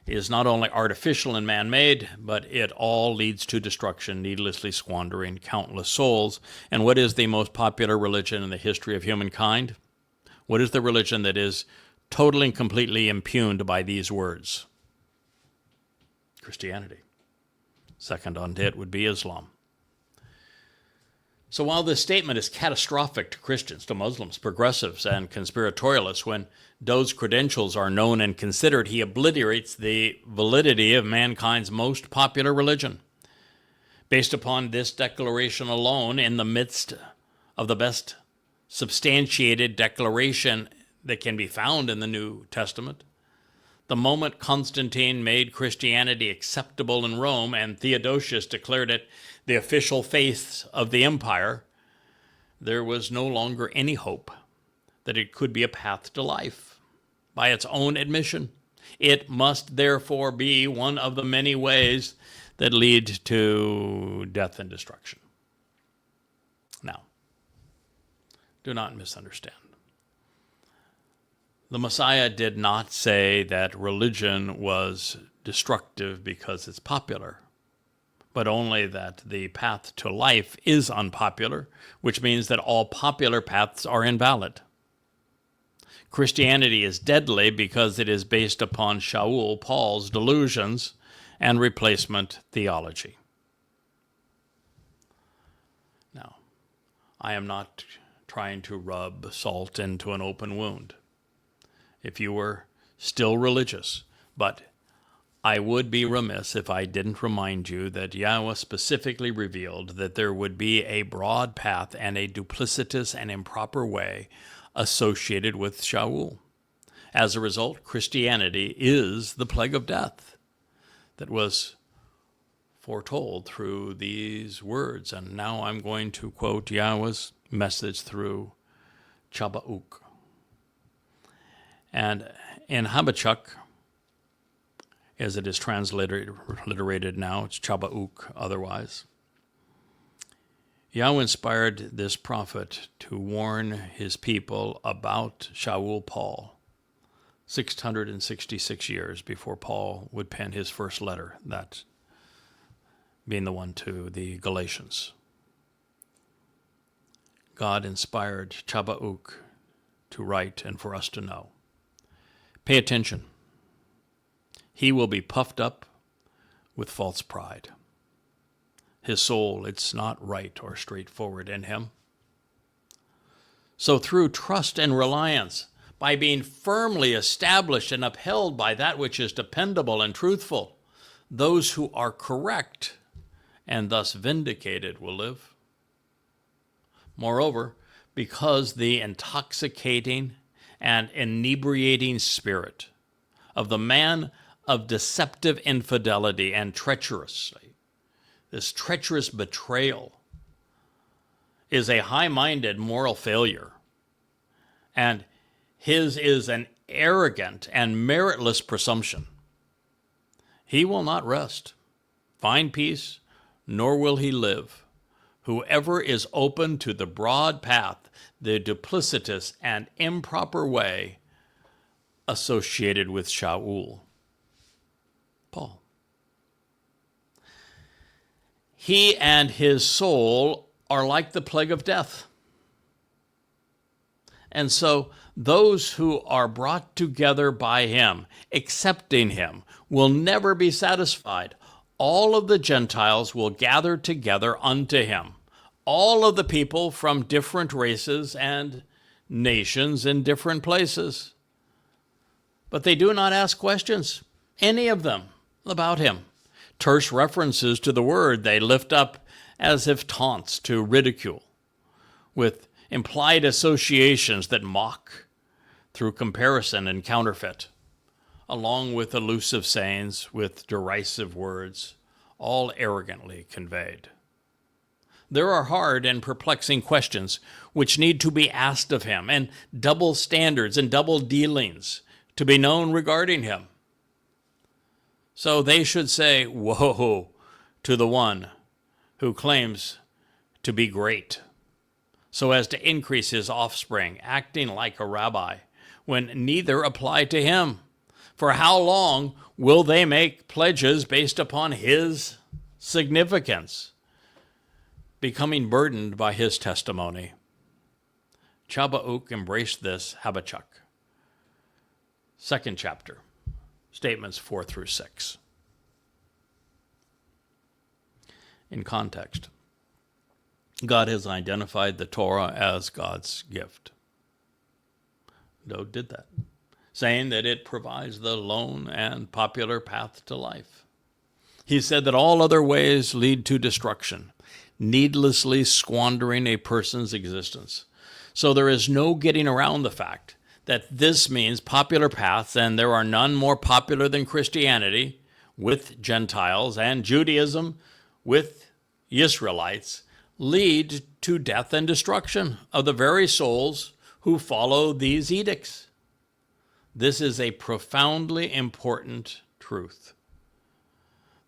is not only artificial and man-made, but it all leads to destruction, needlessly squandering countless souls. And what is the most popular religion in the history of humankind? What is the religion that is totally and completely impugned by these words? Christianity. Second on it would be Islam. So while this statement is catastrophic to Christians, to Muslims, progressives, and conspiratorialists, when Doe's credentials are known and considered, he obliterates the validity of mankind's most popular religion. Based upon this declaration alone, in the midst of the best substantiated declaration that can be found in the New Testament, the moment Constantine made Christianity acceptable in Rome and Theodosius declared it the official faith of the empire, there was no longer any hope that it could be a path to life. By its own admission, it must therefore be one of the many ways that lead to death and destruction. Now, do not misunderstand. The Messiah did not say that religion was destructive because it's popular, but only that the path to life is unpopular, which means that all popular paths are invalid. Christianity is deadly because it is based upon Shaul, Paul's delusions, and replacement theology. Now, I am not trying to rub salt into an open wound. If you were still religious, but I would be remiss if I didn't remind you that Yahweh specifically revealed that there would be a broad path and a duplicitous and improper way associated with Shaul. As a result, Christianity is the plague of death that was foretold through these words. And now I'm going to quote Yahweh's message through Chabauk. And in Habakkuk, as it is transliterated now, it's Chabauk otherwise, Yahweh inspired this prophet to warn his people about Shaul Paul 666 years before Paul would pen his first letter, that being the one to the Galatians. God inspired Chabauk to write and for us to know. Pay attention. He will be puffed up with false pride. His soul, it's not right or straightforward in him. So through trust and reliance, by being firmly established and upheld by that which is dependable and truthful, those who are correct and thus vindicated will live. Moreover, because the intoxicating and inebriating spirit of the man of deceptive infidelity and treacherously, this treacherous betrayal, is a high-minded moral failure, and his is an arrogant and meritless presumption. He will not rest, find peace, nor will he live. Whoever is open to the broad path, the duplicitous and improper way associated with Shaul, Paul. He and his soul are like the plague of death. And so those who are brought together by him, accepting him, will never be satisfied. All of the Gentiles will gather together unto him. All of the people from different races and nations in different places. But they do not ask questions, any of them, about him. Terse references to the word they lift up as if taunts to ridicule, with implied associations that mock through comparison and counterfeit, along with elusive sayings with derisive words, all arrogantly conveyed. There are hard and perplexing questions which need to be asked of him, and double standards and double dealings to be known regarding him. So they should say, woe to the one who claims to be great, so as to increase his offspring, acting like a rabbi, when neither apply to him. For how long will they make pledges based upon his significance, becoming burdened by his testimony? Chabauk embraced this Habakkuk. 2nd chapter, statements 4 through 6. In context, God has identified the Torah as God's gift. Dode did that, saying that it provides the lone and popular path to life. He said that all other ways lead to destruction, needlessly squandering a person's existence. So there is no getting around the fact that this means popular paths, and there are none more popular than Christianity with Gentiles and Judaism with Israelites, lead to death and destruction of the very souls who follow these edicts. This is a profoundly important truth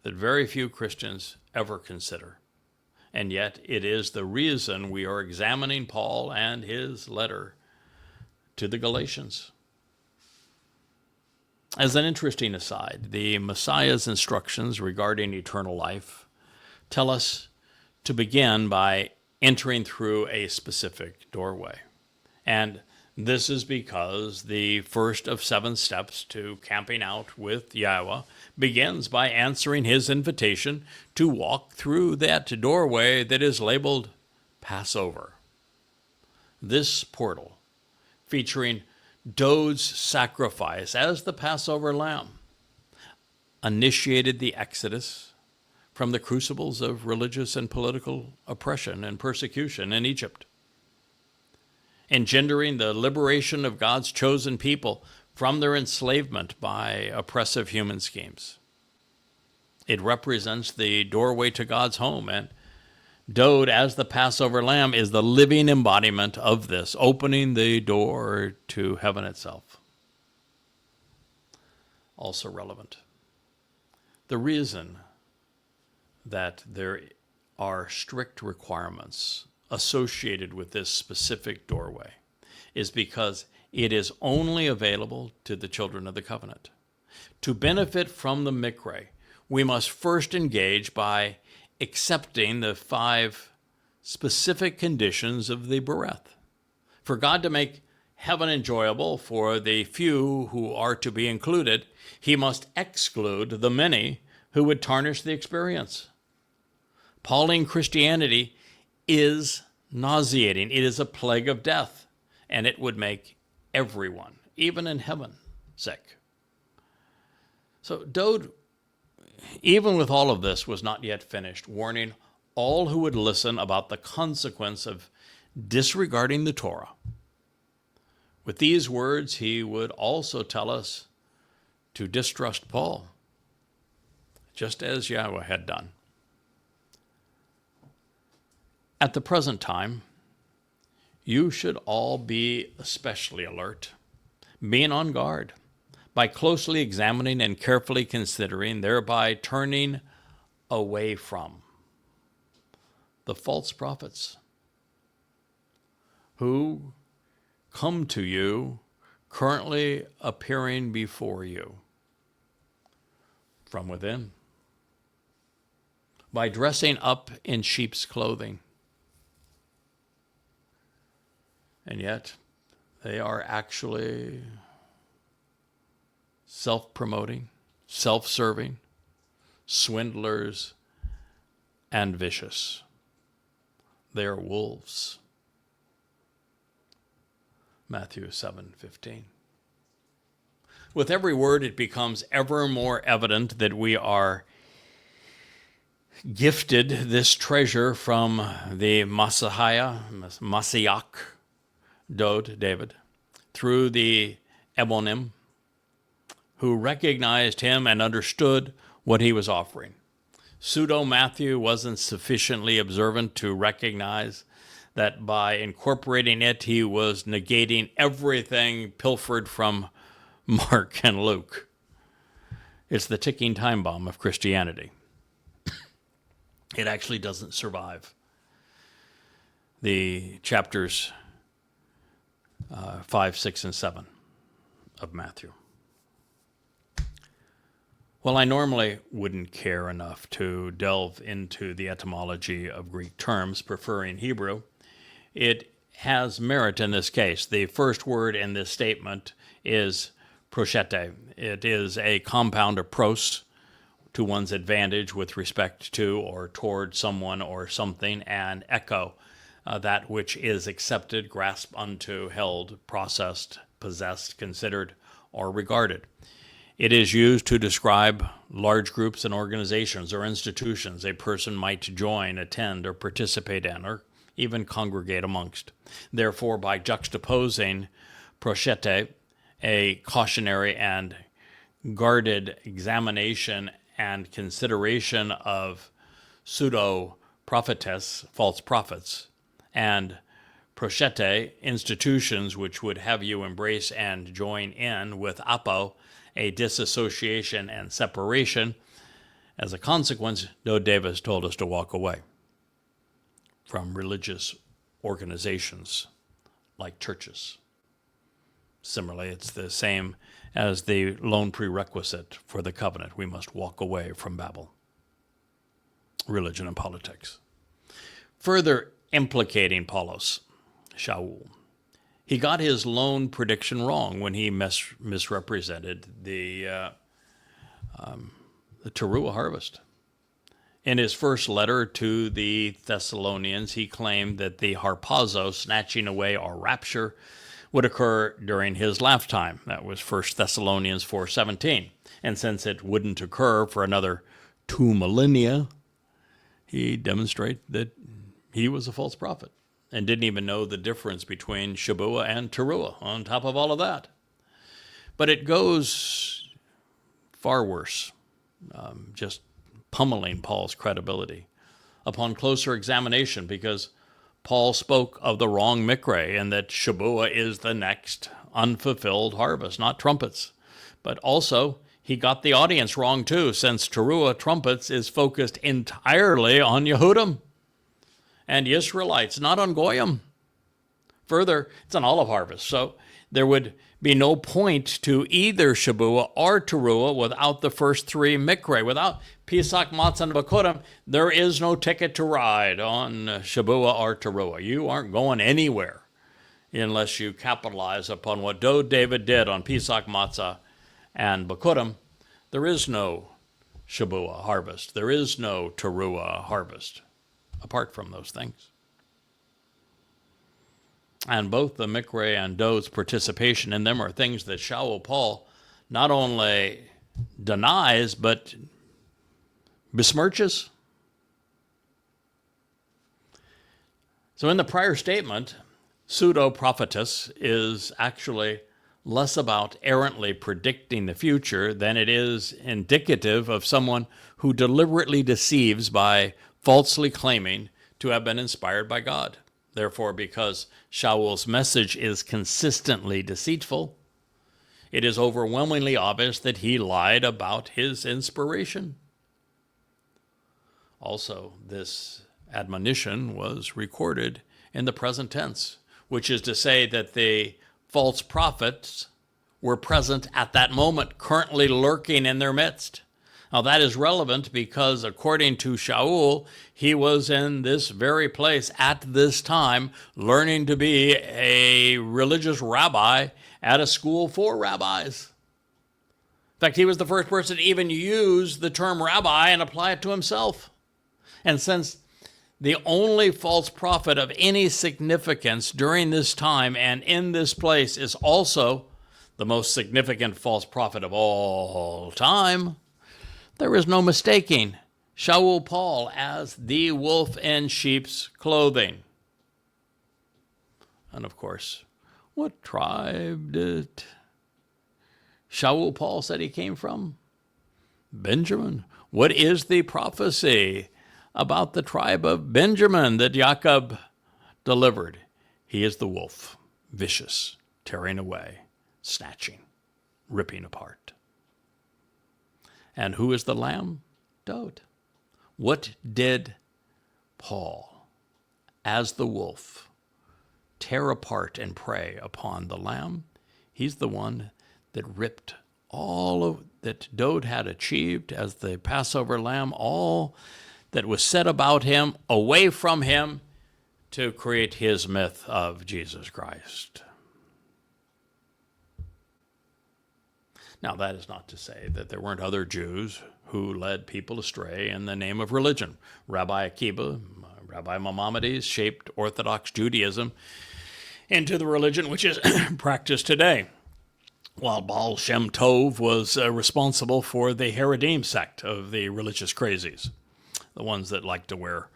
that very few Christians ever consider. And yet it is the reason we are examining Paul and his letter to the Galatians. As an interesting aside, the Messiah's instructions regarding eternal life tell us to begin by entering through a specific doorway. And this is because the first of 7 steps to camping out with Yahowah begins by answering his invitation to walk through that doorway that is labeled Passover. This portal, featuring Dode's sacrifice as the Passover lamb, initiated the Exodus from the crucibles of religious and political oppression and persecution in Egypt, engendering the liberation of God's chosen people from their enslavement by oppressive human schemes. It represents the doorway to God's home, and Dode, as the Passover lamb, is the living embodiment of this, opening the door to heaven itself. Also relevant, the reason that there are strict requirements associated with this specific doorway is because it is only available to the children of the covenant. To benefit from the Mikre, we must first engage by accepting the 5 specific conditions of the Bereth. For God to make heaven enjoyable for the few who are to be included, he must exclude the many who would tarnish the experience. Appalling Christianity is nauseating. It is a plague of death, and it would make everyone, even in heaven, sick. So Dode, even with all of this, was not yet finished, warning all who would listen about the consequence of disregarding the Torah. With these words, he would also tell us to distrust Paul, just as Yahowah had done. At the present time, you should all be especially alert, being on guard, by closely examining and carefully considering, thereby turning away from the false prophets who come to you, currently appearing before you from within, by dressing up in sheep's clothing. And yet, they are actually self-promoting, self-serving, swindlers, and vicious. They are wolves. Matthew 7:15. With every word, it becomes ever more evident that we are gifted this treasure from the Messiah, Dode, David, through the Ebonim, who recognized him and understood what he was offering. Pseudo-Matthew wasn't sufficiently observant to recognize that by incorporating it, he was negating everything pilfered from Mark and Luke. It's the ticking time bomb of Christianity. It actually doesn't survive the chapters 5, 6, and 7 of Matthew. Well, I normally wouldn't care enough to delve into the etymology of Greek terms, preferring Hebrew. It has merit in this case. The first word in this statement is proshete. It is a compound of pros, to one's advantage with respect to or toward someone or something, and echo, that which is accepted, grasped unto, held, processed, possessed, considered, or regarded. It is used to describe large groups and organizations or institutions a person might join, attend, or participate in, or even congregate amongst. Therefore, by juxtaposing proshete, a cautionary and guarded examination and consideration of pseudo-prophetess, false prophets, and proshete, institutions which would have you embrace and join in, with apo, a disassociation and separation. As a consequence, Doe Davis told us to walk away from religious organizations like churches. Similarly, it's the same as the lone prerequisite for the covenant. We must walk away from Babel, religion and politics. Further implicating Paulos, Shaul, he got his lone prediction wrong when he misrepresented the Towrah harvest. In his first letter to the Thessalonians, he claimed that the harpazo, snatching away or rapture, would occur during his lifetime. That was 1 Thessalonians 4:17. And since it wouldn't occur for another 2 millennia, he demonstrated that he was a false prophet and didn't even know the difference between Shabuah and Towrah on top of all of that. But it goes far worse, just pummeling Paul's credibility upon closer examination, because Paul spoke of the wrong mikre, and that Shabuah is the next unfulfilled harvest, not trumpets. But also, he got the audience wrong too, since Towrah, trumpets, is focused entirely on Yehudim and Israelites, not on Goyim. Further, it's an olive harvest, so there would be no point to either Shabuah or Towrah without the first three mikre. Without Pesach, Matzah, and Bakurim, there is no ticket to ride on Shabuah or Towrah. You aren't going anywhere unless you capitalize upon what David did on Pesach, Matzah, and Bakurim. There is no Shabuah harvest. There is no Towrah harvest apart from those things. And both the mikre and doe's participation in them are things that Shaul Paul not only denies, but besmirches. So in the prior statement, pseudo-prophetess is actually less about errantly predicting the future than it is indicative of someone who deliberately deceives by falsely claiming to have been inspired by God. Therefore, because Shaul's message is consistently deceitful, it is overwhelmingly obvious that he lied about his inspiration. Also, this admonition was recorded in the present tense, which is to say that the false prophets were present at that moment, currently lurking in their midst. Now that is relevant because according to Shaul, he was in this very place at this time learning to be a religious rabbi at a school for rabbis. In fact, he was the first person to even use the term rabbi and apply it to himself. And since the only false prophet of any significance during this time and in this place is also the most significant false prophet of all time, there is no mistaking Shaul Paul as the wolf in sheep's clothing. And of course, what tribe did Shaul Paul said he came from? Benjamin. What is the prophecy about the tribe of Benjamin that Jacob delivered? He is the wolf, vicious, tearing away, snatching, ripping apart. And who is the lamb? Dowd. What did Paul, as the wolf, tear apart and prey upon the lamb? He's the one that ripped all that Dowd had achieved as the Passover lamb, all that was said about him, away from him, to create his myth of Jesus Christ. Now, that is not to say that there weren't other Jews who led people astray in the name of religion. Rabbi Akiba, Rabbi Maimonides shaped Orthodox Judaism into the religion which is practiced today, while Baal Shem Tov was responsible for the Haredim sect of the religious crazies, the ones that like to wear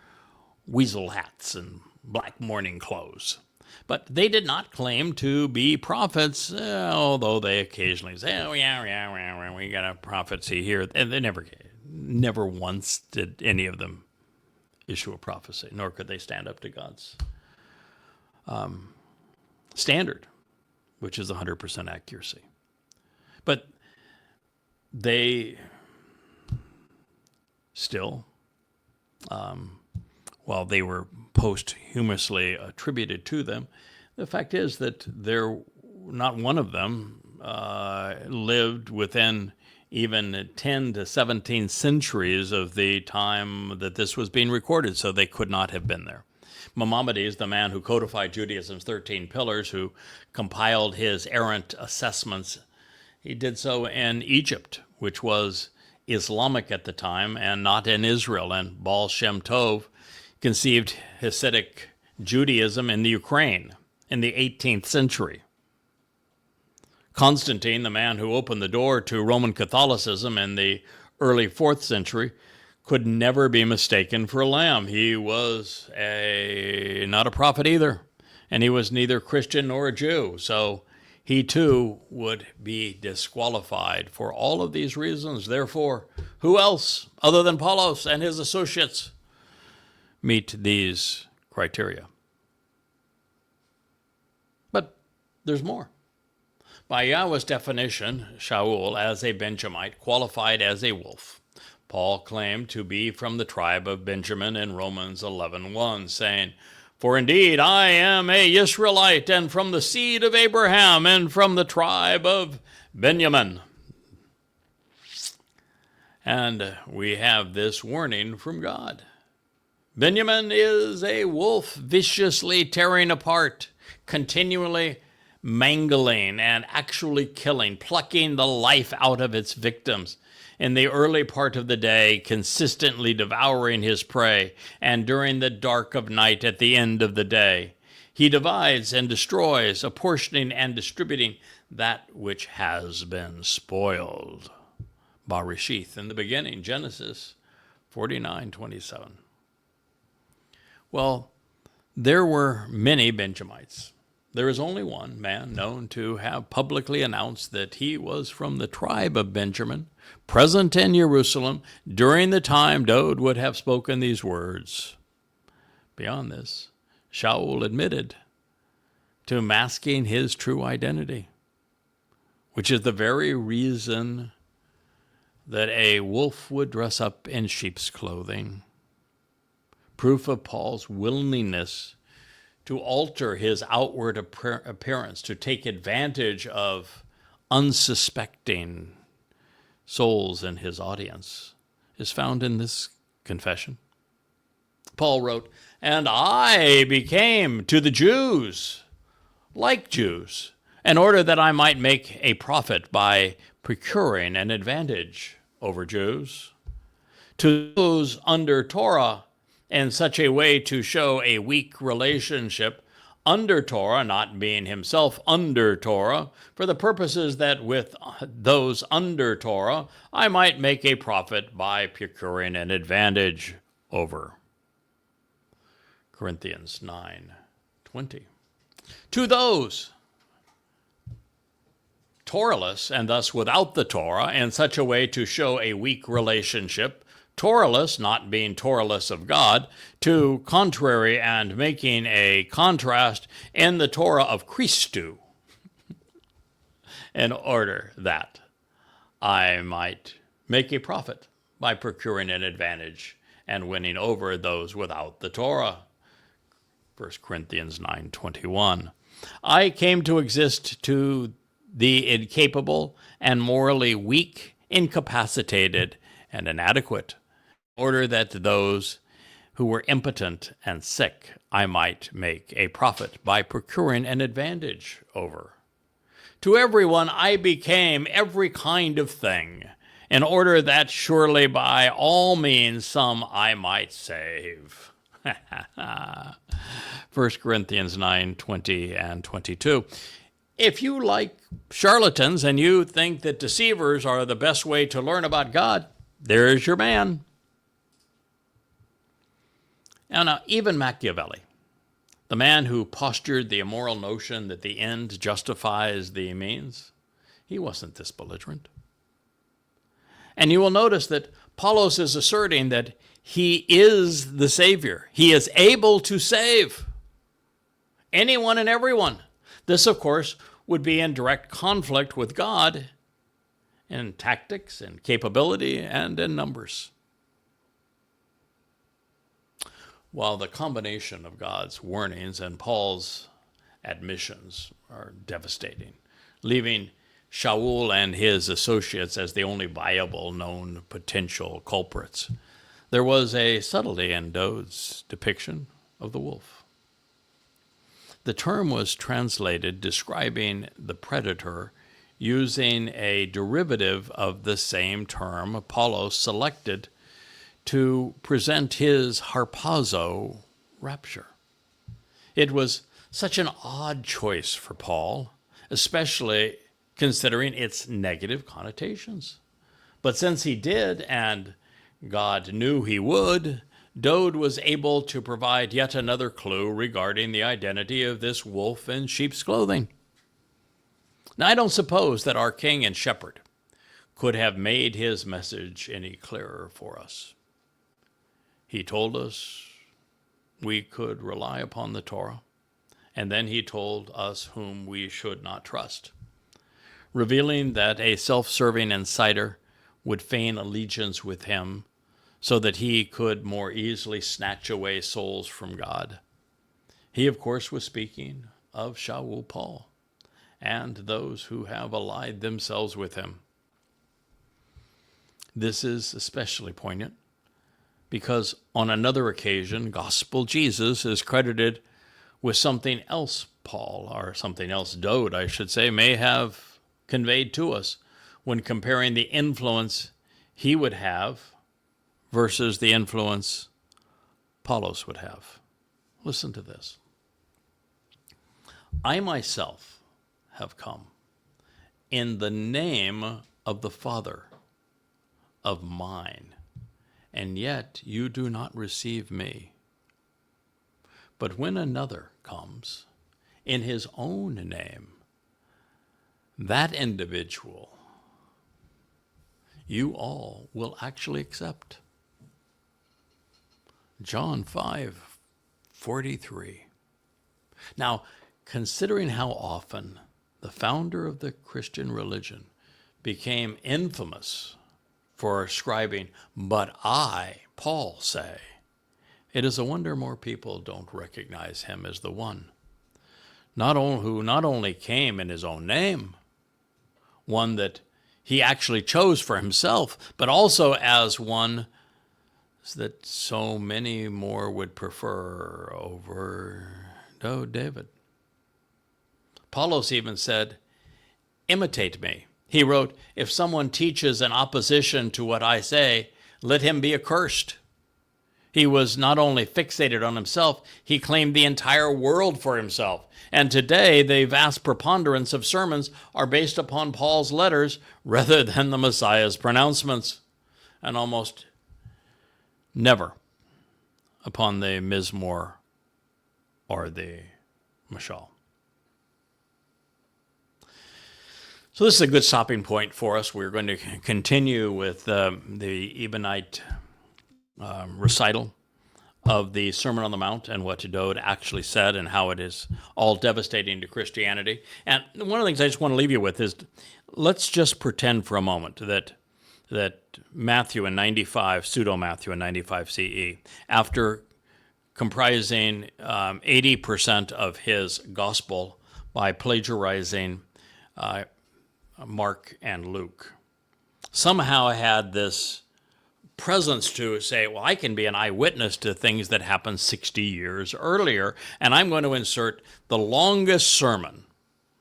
weasel hats and black mourning clothes. But they did not claim to be prophets, although they occasionally say, oh, yeah, we got a prophecy here. And they never once did any of them issue a prophecy, nor could they stand up to God's standard, which is 100% accuracy. But they still, while they were posthumously attributed to them, the fact is that not one of them lived within even 10 to 17 centuries of the time that this was being recorded, so they could not have been there. Maimonides, the man who codified Judaism's 13 pillars, who compiled his errant assessments, he did so in Egypt, which was Islamic at the time and not in Israel. And Baal Shem Tov conceived Hasidic Judaism in the Ukraine in the 18th century. Constantine, the man who opened the door to Roman Catholicism in the early 4th century, could never be mistaken for a lamb. He was not a prophet either, and he was neither Christian nor a Jew. So he too would be disqualified for all of these reasons. Therefore, who else other than Paulos and his associates meet these criteria? But there's more. By Yahweh's definition, Shaul, as a Benjamite, qualified as a wolf. Paul claimed to be from the tribe of Benjamin in Romans 11:1, saying, "For indeed I am a Israelite, and from the seed of Abraham, and from the tribe of Benjamin." And we have this warning from God. Benjamin is a wolf viciously tearing apart, continually mangling and actually killing, plucking the life out of its victims. In the early part of the day, consistently devouring his prey, and during the dark of night at the end of the day, he divides and destroys, apportioning and distributing that which has been spoiled. Bereshith, in the beginning, Genesis 49:27. Well, there were many Benjamites. There is only one man known to have publicly announced that he was from the tribe of Benjamin, present in Jerusalem during the time Dowd would have spoken these words. Beyond this, Shaul admitted to masking his true identity, which is the very reason that a wolf would dress up in sheep's clothing. Proof of Paul's willingness to alter his outward appearance, to take advantage of unsuspecting souls in his audience, is found in this confession. Paul wrote, "And I became to the Jews like Jews, in order that I might make a profit by procuring an advantage over Jews. To those under Torah, in such a way to show a weak relationship under Torah, not being himself under Torah, for the purposes that with those under Torah I might make a profit by procuring an advantage over." Corinthians 9:20. To those Torahless, and thus without the Torah, in such a way to show a weak relationship, Torahless, not being Torahless of God, to contrary and making a contrast in the Torah of Christu, in order that I might make a profit by procuring an advantage and winning over those without the Torah. 1 Corinthians 9:21. I came to exist to the incapable and morally weak, incapacitated, and inadequate, in order that those who were impotent and sick I might make a profit by procuring an advantage over. To everyone I became every kind of thing, in order that surely by all means some I might save. 1 Corinthians 9:20 and 22. If you like charlatans and you think that deceivers are the best way to learn about God, there's your man. Now, even Machiavelli, the man who postured the immoral notion that the end justifies the means, he wasn't this belligerent. And you will notice that Apollos is asserting that he is the Savior. He is able to save anyone and everyone. This, of course, would be in direct conflict with God in tactics and capability and in numbers. While the combination of God's warnings and Paul's admissions are devastating, leaving Shaul and his associates as the only viable known potential culprits, there was a subtlety in Dode's depiction of the wolf. The term was translated describing the predator using a derivative of the same term Apollos selected to present his harpazo rapture. It was such an odd choice for Paul, especially considering its negative connotations. But since he did, and God knew he would, Dode was able to provide yet another clue regarding the identity of this wolf in sheep's clothing. Now, I don't suppose that our king and shepherd could have made his message any clearer for us. He told us we could rely upon the Torah, and then he told us whom we should not trust, revealing that a self-serving insider would feign allegiance with him so that he could more easily snatch away souls from God. He, of course, was speaking of Shaul Paul and those who have allied themselves with him. This is especially poignant because on another occasion, Gospel Jesus is credited with something else Paul, or something else Dode, I should say, may have conveyed to us when comparing the influence he would have versus the influence Apollos would have. Listen to this. I myself have come in the name of the Father of mine, and yet you do not receive me. But when another comes in his own name, that individual you all will actually accept. John 5:43. Now, considering how often the founder of the Christian religion became infamous for ascribing, "But I, Paul, say," it is a wonder more people don't recognize him as the one who not only came in his own name, one that he actually chose for himself, but also as one that so many more would prefer over David. Apollos even said, "Imitate me." He wrote, "If someone teaches in opposition to what I say, let him be accursed." He was not only fixated on himself, he claimed the entire world for himself. And today, the vast preponderance of sermons are based upon Paul's letters rather than the Messiah's pronouncements, and almost never upon the Mizmor or the Mashal. So this is a good stopping point for us. We're going to continue with the Ebonite recital of the Sermon on the Mount and what Dode actually said and how it is all devastating to Christianity. And one of the things I just want to leave you with is, let's just pretend for a moment that Matthew in 95, pseudo-Matthew in 95 CE, after comprising 80% of his gospel by plagiarizing Mark and Luke somehow had this presence to say, well, I can be an eyewitness to things that happened 60 years earlier, and I'm going to insert the longest sermon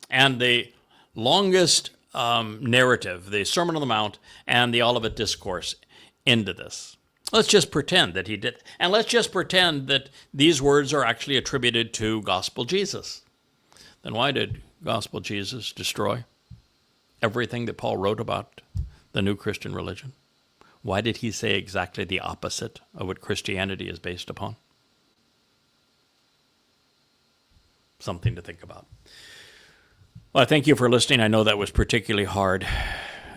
and the longest narrative, the Sermon on the Mount and the Olivet Discourse, into this. Let's just pretend that he did, and let's just pretend that these words are actually attributed to Gospel Jesus. Then why did Gospel Jesus destroy everything that Paul wrote about the new Christian religion? Why did he say exactly the opposite of what Christianity is based upon? Something to think about. Well, I thank you for listening. I know that was particularly hard,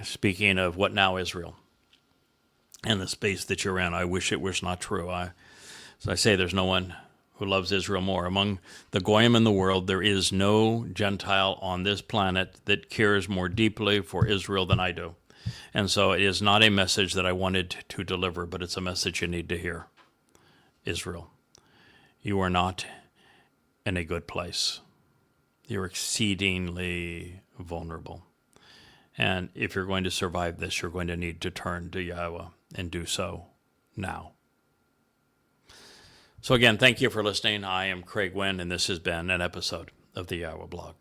speaking of what now Israel and the space that you're in. I wish it was not true. As I say, there's no one who loves Israel more. Among the Goyim in the world, there is no Gentile on this planet that cares more deeply for Israel than I do. And so it is not a message that I wanted to deliver, but it's a message you need to hear. Israel, you are not in a good place. You're exceedingly vulnerable. And if you're going to survive this, you're going to need to turn to Yahowah and do so now. So again, thank you for listening. I am Craig Winn, and this has been an episode of the YAHOWAH blog.